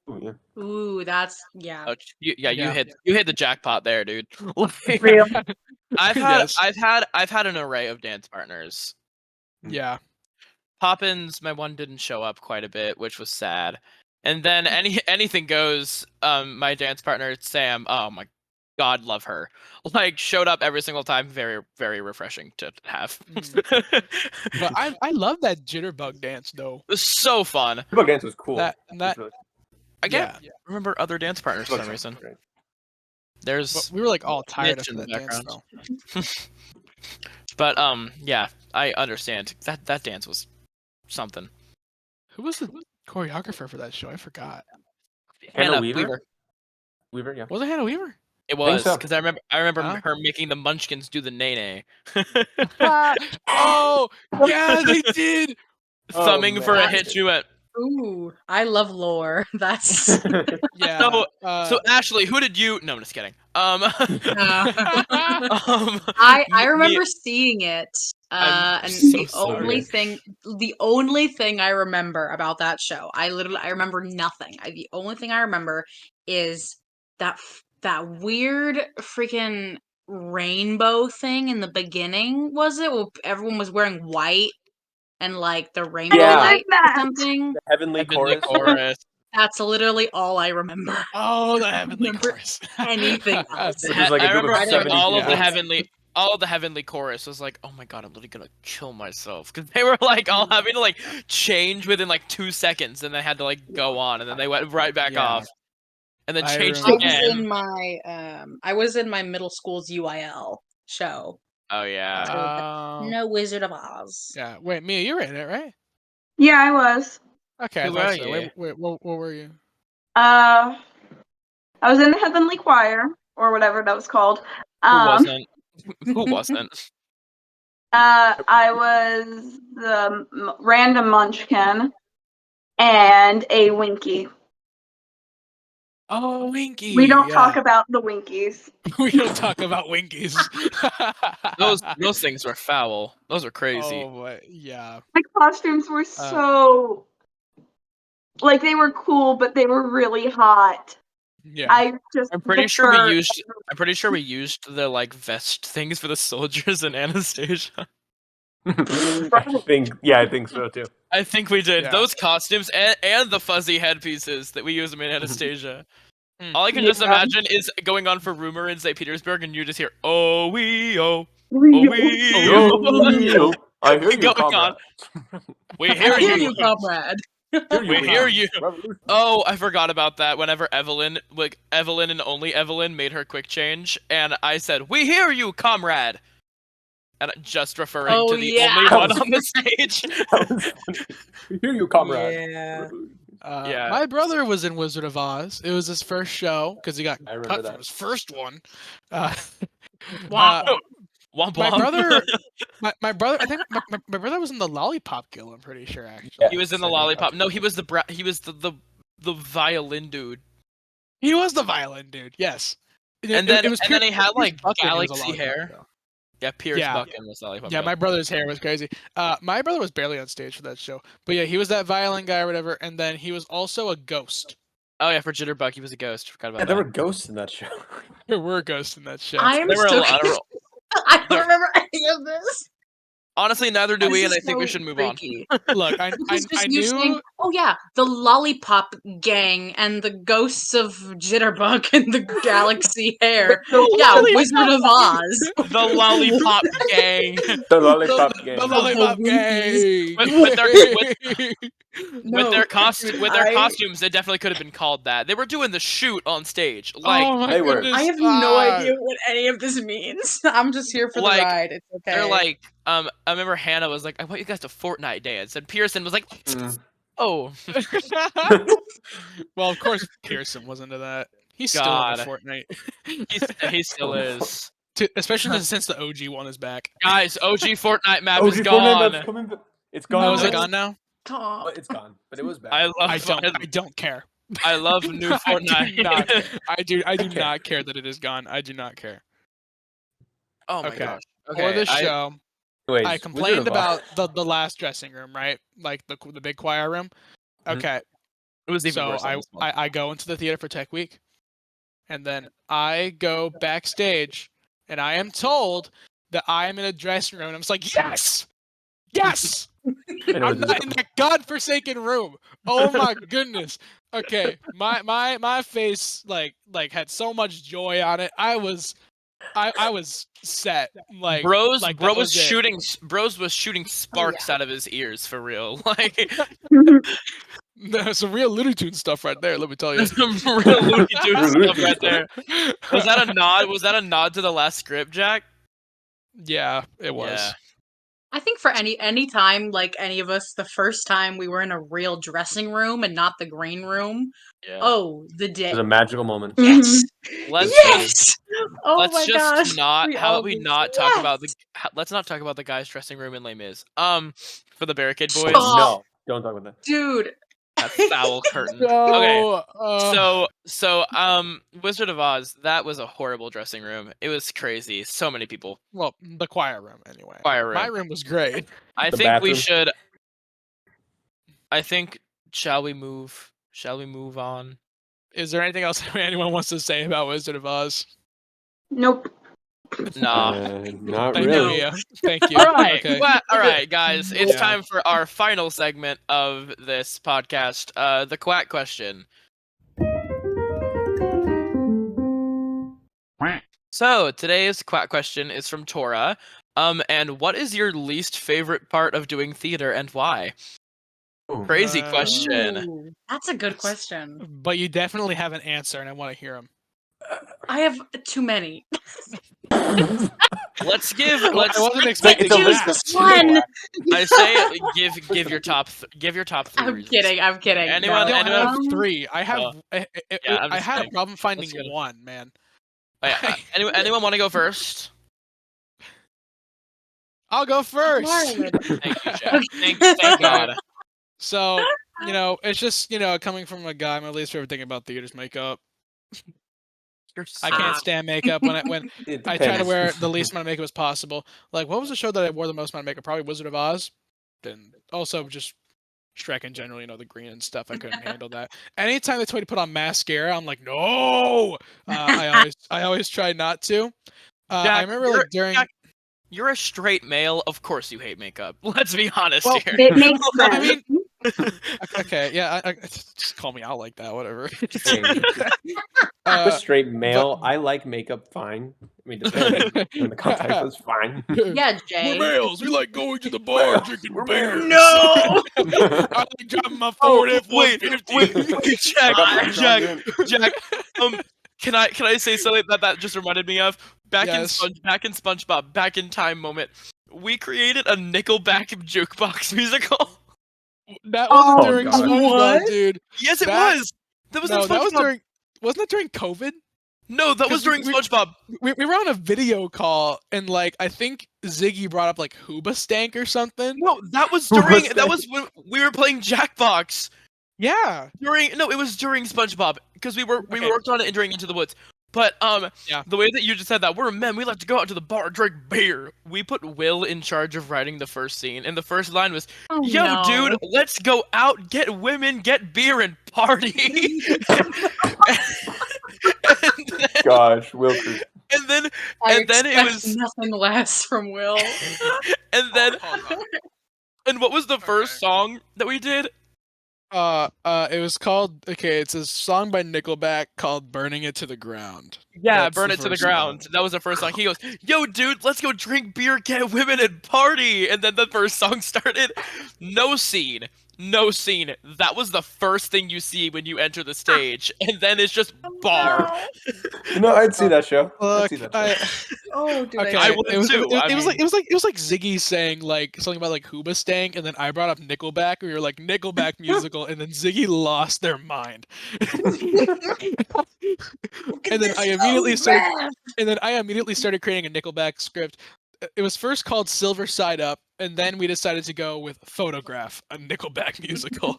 Ooh, yeah. Ooh, that's yeah. Oh, you Yeah. hit the jackpot there, dude. Like, Real. Yes. I've had an array of dance partners. Yeah. Poppins, my one didn't show up quite a bit, which was sad. And then anything goes. My dance partner Sam. Oh my God, love her. Like showed up every single time. Very very refreshing to have. But I love that jitterbug dance though. It was so fun. Jitterbug dance was cool. That It was that really- I can't yeah. remember other dance partners for Jitterbug some sounds reason. great. There's But we were like all tired Mitch after in that the dance background. though. But yeah, I understand. That dance was something. Who was the choreographer for that show? I forgot. Hannah Weaver? Weaver, yeah. Was it Hannah Weaver? It was so. because I remember Huh? her making the Munchkins do the nay. Oh yeah, they did. Thumbing for a man. hit, she went. Ooh, I love lore. That's Yeah. So Ashley, who did you? No, I'm just kidding. I remember seeing it. I'm And so the sorry. only thing I remember about that show, I remember nothing. The only thing I remember is that weird freaking rainbow thing in the beginning. Was it? Well, everyone was wearing white and like the rainbow Yeah. light or That. something. The Heavenly Chorus. Chorus. That's literally all I remember. Oh, the heavenly Remember chorus. anything else. Which was like a I group of remember 70 all of the people. heavenly chorus was like, oh my God, I'm literally gonna kill myself because they were like all having to like change within like 2 seconds, and they had to like go on, and then they went right back Yeah. off, and then I changed remember again. I was in my middle school's UIL show. Oh yeah. Oh. No Wizard of Oz. Yeah. Wait, Mia, you were in it, right? Yeah, I was. Okay, I Who thought are so. you? Wait, what were you? I was in the Heavenly Choir or whatever that was called. Who wasn't? Who wasn't? I was the random munchkin and a Winky. Oh, Winky. We don't yeah. talk about the Winkies. We don't talk about Winkies. Those things were foul. Those are crazy. Oh, boy. Yeah. The costumes were so like they were cool, but they were really hot. Yeah. I'm pretty sure we used the like vest things for the soldiers in Anastasia. I think so too. I think we did. Yeah. Those costumes and the fuzzy headpieces that we use them in Anastasia. Hmm. All I can just imagine is going on for rumor in St. Petersburg, and you just hear "Oh wee oh, Yo, I hear you, going comrade. we I hear hear you, you, comrade. we hear you." Revolution. Oh, I forgot about that. Whenever Evelyn and only Evelyn made her quick change, and I said, "We hear you, comrade," and just referring Oh, to the yeah. only one on the stage. That was funny. We hear you, comrade. Yeah. Yeah. My brother was in Wizard of Oz. It was his first show because he got I remember cut that. from his first one. Uh, Womp uh, Womp my womp. brother, my brother, I think my brother was in the Lollipop Guild. I'm pretty sure actually. Yeah. He was in the I think lollipop. that's No, he was the violin dude. He was the violin dude. Yes. And then it was he had like Pierce Buchan who was a galaxy Lollipop hair. Guild. Yeah, Pierce Yeah. Buchan was lollipop. Yeah, Guild. my brother's hair was crazy. My brother was barely on stage for that show, but yeah, he was that violin guy or whatever, and then he was also a ghost. Oh yeah, for Jitterbug, he was a ghost. Forgot about Yeah, that. there were ghosts in that show. There were ghosts in that show. I am There were a so lot of I don't remember any of this. Honestly, neither do This we, and is I think we so should move freaky. Look, I Because just you knew. saying, oh yeah, the Lollipop Gang and the Ghosts of Jitterbug and the Galaxy Hair. Yeah, Lollipop- Wizard of Oz. The Lollipop Gang. The lollipop The game. Lollipop Whoopies. Gang. With their I- costumes, it definitely could have been called that. They were doing the shoot on stage. Like, oh my they were. goodness! I have no idea what any of this means. I'm just here for the Like, ride. It's okay. they're like, I remember Hannah was like, I want you guys to Fortnite dance, and Pearson was like, Mm. oh, Well, of course, Pearson was into that. He's still God. in Fortnite. he still is. Especially since the OG one is back. Guys, OG Fortnite map Oh, is Fortnite gone. map's coming back. It's Oh, gone. is it gone now? Stop. It's gone, but it was back. I love. I don't care. I love new Fortnite. I do Okay. not care that it is gone. I do not care. Oh my Okay. gosh. For Okay. the show, Anyways, I Wizard complained of about Oz. the last dressing room, right? Like the big choir room. Mhm. Okay. It was even So worse. on this one. I go into the theater for Tech Week, and then I go backstage, and I am told that I am in a dressing room, and I'm just like, yes, yes. And it I'm was not in that godforsaken room. Oh my goodness. Okay, my face like had so much joy on it. I was set. Like Bros like that was it. Bros was shooting sparks out of his ears for real. Like That's some real Looney Tunes stuff right there. Let me tell you. some real Looney Tunes Looney stuff Tunes right stuff. there. Was that a nod? Was that a nod to the last script, Jack? Yeah, it was. Yeah. I think for any time, like any of us, the first time we were in a real dressing room and not the green room. Yeah. Oh, the It day. was a magical moment. Yes. Let's Yes. Oh let's my just gosh. not. How about we always- not talk about the? Yes! Let's not talk about the guys' dressing room in Les Mis. For the Barricade Boys. Stop. No, don't talk about that. Dude. That foul curtain. Okay. So, So, Wizard of Oz, that was a horrible dressing room. It was crazy. So many people. well, the choir room anyway. Choir room. My room was great. I The think we bathroom. should. I think. Shall we move? Shall we move on? Is there anything else anyone wants to say about Wizard of Oz? Nope. Nah. Not Thank really. you, Mia. Thank you. All right, Okay. all right, guys. It's Yeah. time for our final segment of this podcast. The quack question. So today's quack question is from Tora. And what is your least favorite part of doing theater and why? Ooh. Crazy question. Ooh, that's a good question. But you definitely have an answer, and I want to hear them. I have too many. Let's give. I Let's. wasn't It's expecting a that. list of Just two. one. I say give your top. Give your top 3 I'm reasons. kidding. I'm kidding. Anyone- I don't anyone- have 3. I have. Oh. Yeah, I'm I just had a kidding. problem finding Let's go. 1, man. Oh, yeah, anyone want to go first? I'll go first. Lauren. Thank you, Jack. Thank God. So, it's just, coming from a guy, my least favorite thing about theater is makeup. I can't stand makeup when It I try to depends. wear the least amount of makeup as possible. Like, what was the show that I wore the most amount of makeup? Probably Wizard of Oz. Then also just Shrek in general, the green and stuff. I couldn't handle that. Anytime they told me to put on mascara, I'm like, no. I always try not to. I Jack, remember like during. Jack, you're a straight male. Of course you hate makeup. Let's be honest Well, here. It makes sense. I mean, okay, yeah, just call me out like that, whatever. I'm a Uh, straight male. I like makeup fine. I mean, depending on the context, it's fine. Yeah, We're Jay. males. We like going to the bar, Males. drinking We're beers. No. I like driving my Ford F-150. Jack, I got my Jack, can I say something that just reminded me of back Yes. in SpongeBob, back in time moment. We created a Nickelback jukebox musical. That was Oh, during God. SpongeBob, What? dude. Yes, it That- was. That was No, in that was SpongeBob. during. Wasn't that during COVID? No, that was 'cause during we- SpongeBob. We were on a video call, and like I think Ziggy brought up like Hoobastank or something. No, that was Who during. was That that? was when we were playing Jackbox. Yeah. It was during SpongeBob because we Okay. worked on it during Into the Woods. But Yeah. the way that you just said that, we're men. We like to go out to the bar, and drink beer. We put Will in charge of writing the first scene, and the first line was, Oh, "Yo, no. dude, let's go out, get women, get beer, and party." Gosh, Will Cruz. and then I and then it expect was- nothing less from Will. And then, Hold on. and what was the first Okay. song that we did? It was called. Okay, it's a song by Nickelback called "Burning It to the Ground." Yeah, That's Burn the It to the first song. Ground. That was the first song. He goes, "Yo, dude, let's go drink beer, get women, and party." And then the first song started. No scene. No scene. That was the first thing you see when you enter the stage. And then it's just bar. No, I'd see that show. I'd Look, see that show. Oh, dude, okay, I would it was too, I it was like mean- it was like Ziggy saying like something about like Hooba Stank, and then I brought up Nickelback. We were like Nickelback musical, and then Ziggy lost their mind. And then I immediately started. And then I immediately started creating a Nickelback script. It was first called Silver Side Up, and then we decided to go with Photograph, a Nickelback musical.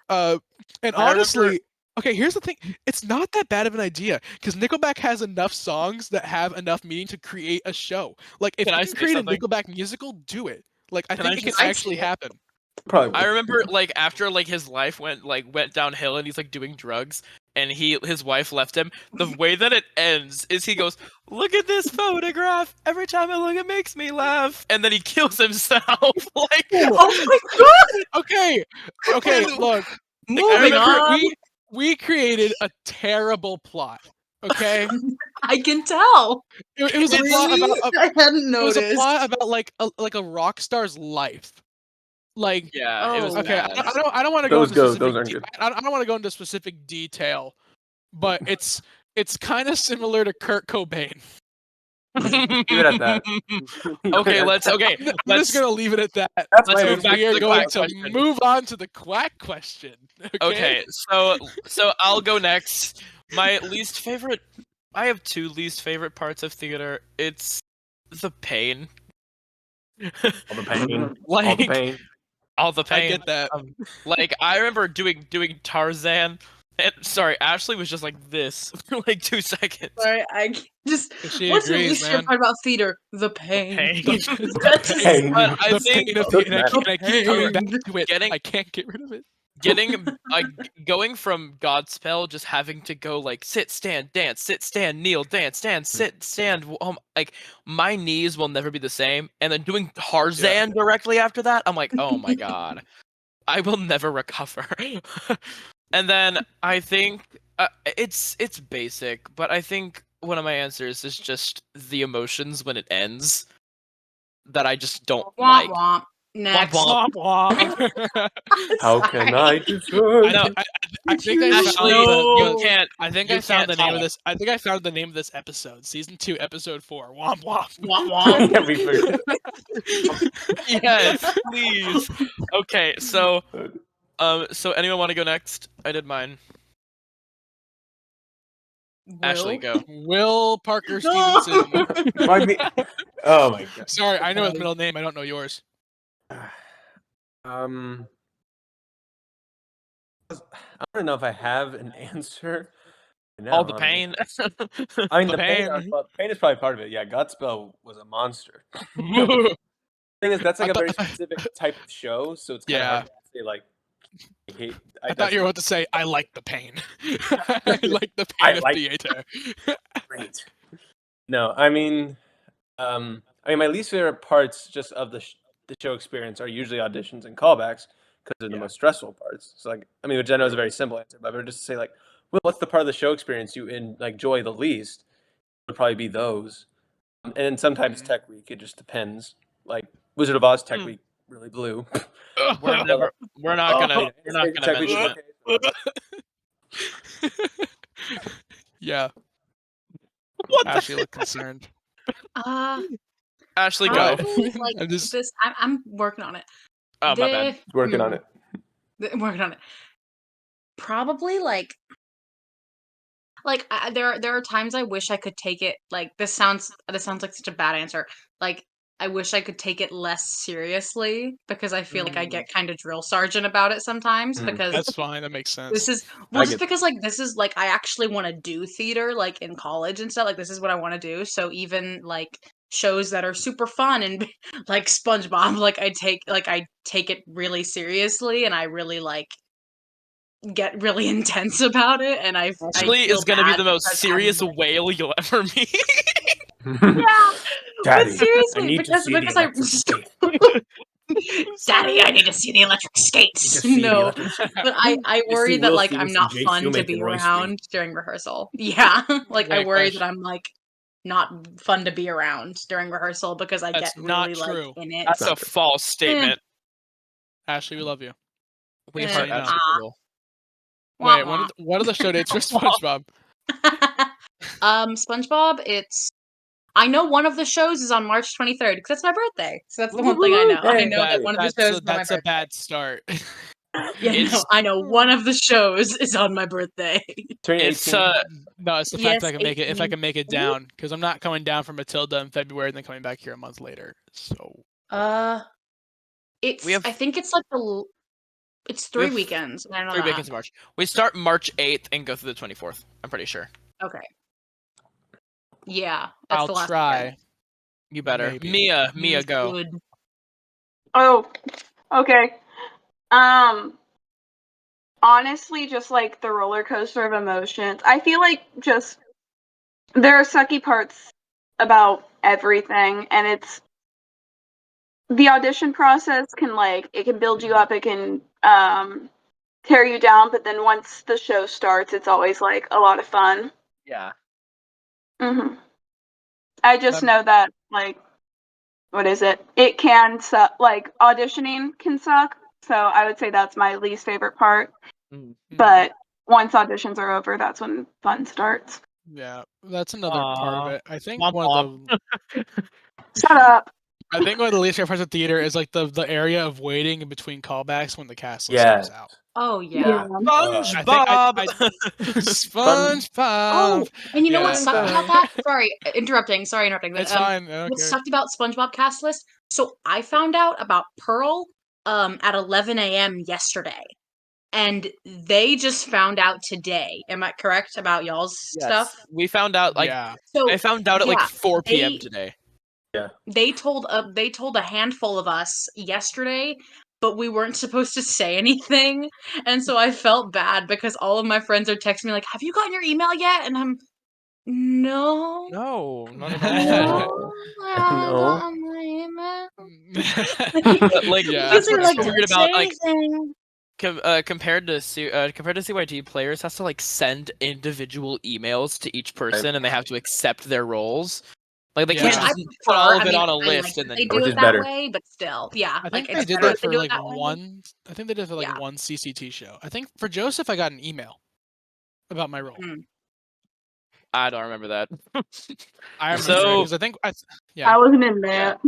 And I remember- honestly, okay, here's the thing: it's not that bad of an idea because Nickelback has enough songs that have enough meaning to create a show. Like, if Can you I can say create something? a Nickelback musical, do it. Like, I Can I think it just- can I'd actually see it. happen. Probably. I would. remember like after like his life went downhill and he's like doing drugs and his wife left him. The way that it ends is he goes, "Look at this photograph. Every time I look, it makes me laugh." And then he kills himself. Like, Oh my god! Okay, okay, look, Moving remember on. we created a terrible plot. Okay, I can tell. it was a plot Really? about I hadn't it was a noticed. plot about like a rock star's life. Like, yeah, it was Oh. okay, bad. I don't want to go Those into go. specific Those aren't de- good. I don't want to go into specific detail, but it's kind of similar to Kurt Cobain. Leave it at that. Okay, I'm let's just gonna leave it at that. That's let's my move answer. back We to are the going quack to question. move on to the quack question. Okay. Okay, so I'll go next. My least favorite. I have two least favorite parts of theater. It's the pain. All the pain. All the Like pain. all the I pain. get that. Like I remember doing Tarzan. And sorry, Ashley was just like this for like 2 seconds. Sorry, I just. She What's your agrees, least favorite man. part about theater? The pain. Pain. That's just- pain. But I The think pain of Doesn't the, and matter. I keep coming back Pain. to it. Getting- I can't get rid of it. going from Godspell, just having to go like sit, stand, dance, sit, stand, kneel, dance, stand, sit, stand. Like my knees will never be the same. And then doing Tarzan directly after that, I'm like, oh my god, I will never recover. And then I think it's basic, but I think one of my answers is just the emotions when it ends that I just don't Womp like. womp. Next. womp. Womp womp. How can I I, destroy? know. I think I found Ashley, the, you can't. I think you I found can't the name of talk. this. I think I found the name of this episode, season 2, episode 4. Womp womp. Womp womp. Yeah, we figured it Yes, please. Okay, so anyone want to go next? I did mine. Ashley, Will? go. Will Parker No. Stevenson. out. Why me? Oh my god. Sorry, I know his middle name. I don't know yours. I don't know if I have an answer. Now, All the honestly. pain. I mean, The the pain. pain. Pain is probably part of it. Yeah, Godspell was a monster. The thing is, that's like I a very thought- specific type of show, so it's kind of Yeah. hard to say like. I hate. I thought you were about to say, I like the pain. I like the I pain of like- theater. great. No, I mean, my least favorite parts just of the show experience are usually auditions and callbacks because they're the most stressful parts. So like, which I know is a very simple answer, but just to say like, well, what's the part of the show experience you enjoy the least? It would probably be those. And then sometimes Mhm. Tech Week, it just depends. Like Wizard of Oz Tech Hmm. Week really blew. We're not gonna Tech Week mention was it. okay. Yeah, What the Ashley looked concerned. Ashley, go. Probably, like I'm just- this. I'm working on it. Oh, my bad. Working on it. Working on it. Probably like there are times I wish I could take it like this sounds like such a bad answer. Like I wish I could take it less seriously because I feel like I get kind of drill sergeant about it sometimes Mm. because That's fine. That makes sense. this is I just get- because like this is like I actually want to do theater like in college and stuff. Like this is what I want to do. So even like shows that are super fun and like SpongeBob, like I take it really seriously and I really like get really intense about it and I Ashley feel is gonna be bad the most because serious I'm, like- whale you'll ever meet. Yeah. Daddy, But seriously, I need to see the because I electric skate. Daddy, I need to see the electric skates. see the No. electric But I To see worry that Will like I'm Phoenix not and Jay fun to Shoemaker be roast me. around during rehearsal. Yeah. Like I Wait, worry Crash. that I'm like not fun to be around during rehearsal because I That's get not really like true. in it. That's not a true. false statement. Ashley, we love you. We Just heart so you know. Ashley Pickle. Wah, Wait, wah. what are the show dates for SpongeBob? SpongeBob, I know one of the shows is on March 23rd because that's my birthday. So that's the one thing I Woo-hoo! know. I Hey. know that one of the shows is on my That's a birthday. bad start. Yeah, no, It's- I know one of the shows is on my birthday. Turning It's 18. No, it's the Yes, fact that I can make it if I 18. can make it down because I'm not coming down from Matilda in February and then coming back here a month later. So It's We have- I think it's like it's we 3 have weekends. I know 3 that. weekends in March. We start March 8th and go through the 24th. I'm pretty sure. Okay. Yeah, that's I'll the last try. weekend. You better. Maybe. Mia, Means go. good. Oh, okay. Honestly, just like the roller coaster of emotions. I feel like just there are sucky parts about everything, and it's the audition process can like it can build you up, it can tear you down, but then once the show starts, it's always like a lot of fun. Yeah. I just know that like what is it? It can suck. Like auditioning can suck. So I would say that's my least favorite part. But once auditions are over, that's when fun starts. Yeah, that's another part of Aw. it. I think Womp one of the Shut up. I think one of the least favorite parts of theater is like the area of waiting in between callbacks when the cast list Yeah. comes out. Oh yeah. SpongeBob. SpongeBob. Oh, and you know what Yeah, sucked about that? Sorry, interrupting. Sorry, interrupting. But It's fine. I don't what care. sucked about SpongeBob cast list? So I found out about Pearl at 11 a.m. yesterday, and they just found out today. Am I correct about y'all's stuff? We found out like Yeah. So I found out at like yeah, 4 p.m. they- today. they told a handful of us yesterday, but we weren't supposed to say anything, and so I felt bad because all of my friends are texting me like, "Have you gotten your email yet?" And I'm no. No, not at No, all. I haven't No. gotten my email. But, like Yeah. that's These are what's like so weird about like anything. compared to CYG, players has to like send individual emails to each person, and they have to accept their roles. Like they Yeah. Which can't I just prefer. put all of I it mean, on a I like list that and then they Which do is it that better. way, but still, yeah. I Like think they it's did better that if they for do it like that way. one. I think they did it for like Yeah. one CCT show. I think for Joseph, I got an email about my role. Mm. I don't remember that. I remember So- because I think I yeah, wasn't in that.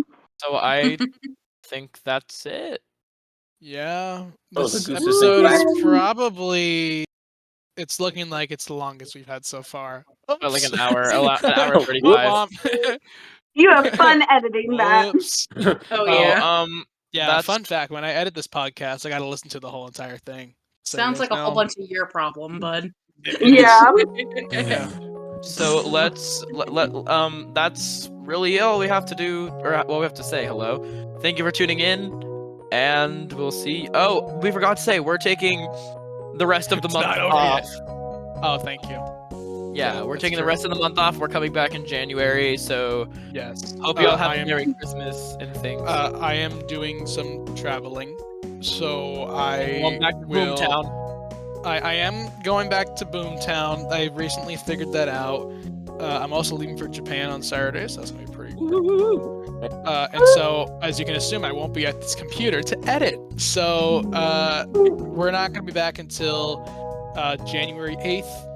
So I think that's it. yeah. Oh, This the goose is episode is thinking. probably. It's looking like it's the longest we've had so far. About like Oops. an hour, an hour Oh, 35. Womp. You have fun editing that. Whoops. Oh Oh, yeah. Yeah, that's fun fact, when I edit this podcast, I got to listen to the whole entire thing. So Sounds you like guys a whole know. bunch of your problem, bud. It is. Yeah. Yeah. So that's really all we have to do, or what we have to say. Hello, thank you for tuning in, and we'll see. Oh, we forgot to say we're taking the rest of the It's month not over off. yet. Oh, thank you. Yeah, we're that's taking the true. rest of the month off. We're coming back in January, so Yes. hope you all have I a am, Merry Christmas and things. I am doing some traveling, so I Going back to will. Boomtown. I am going back to Boomtown. I recently figured that out. I'm also leaving for Japan on Saturday, so that's gonna be pretty cool. And so, as you can assume, I won't be at this computer to edit. So we're not gonna be back until January 8th.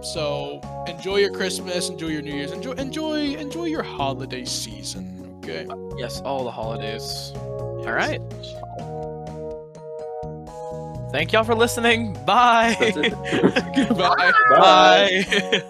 So enjoy your Christmas, enjoy your New Year's, enjoy your holiday season. Okay. Yes, all the holidays. Yes. All right. Thank y'all for listening. Bye. That's it. Goodbye. Bye.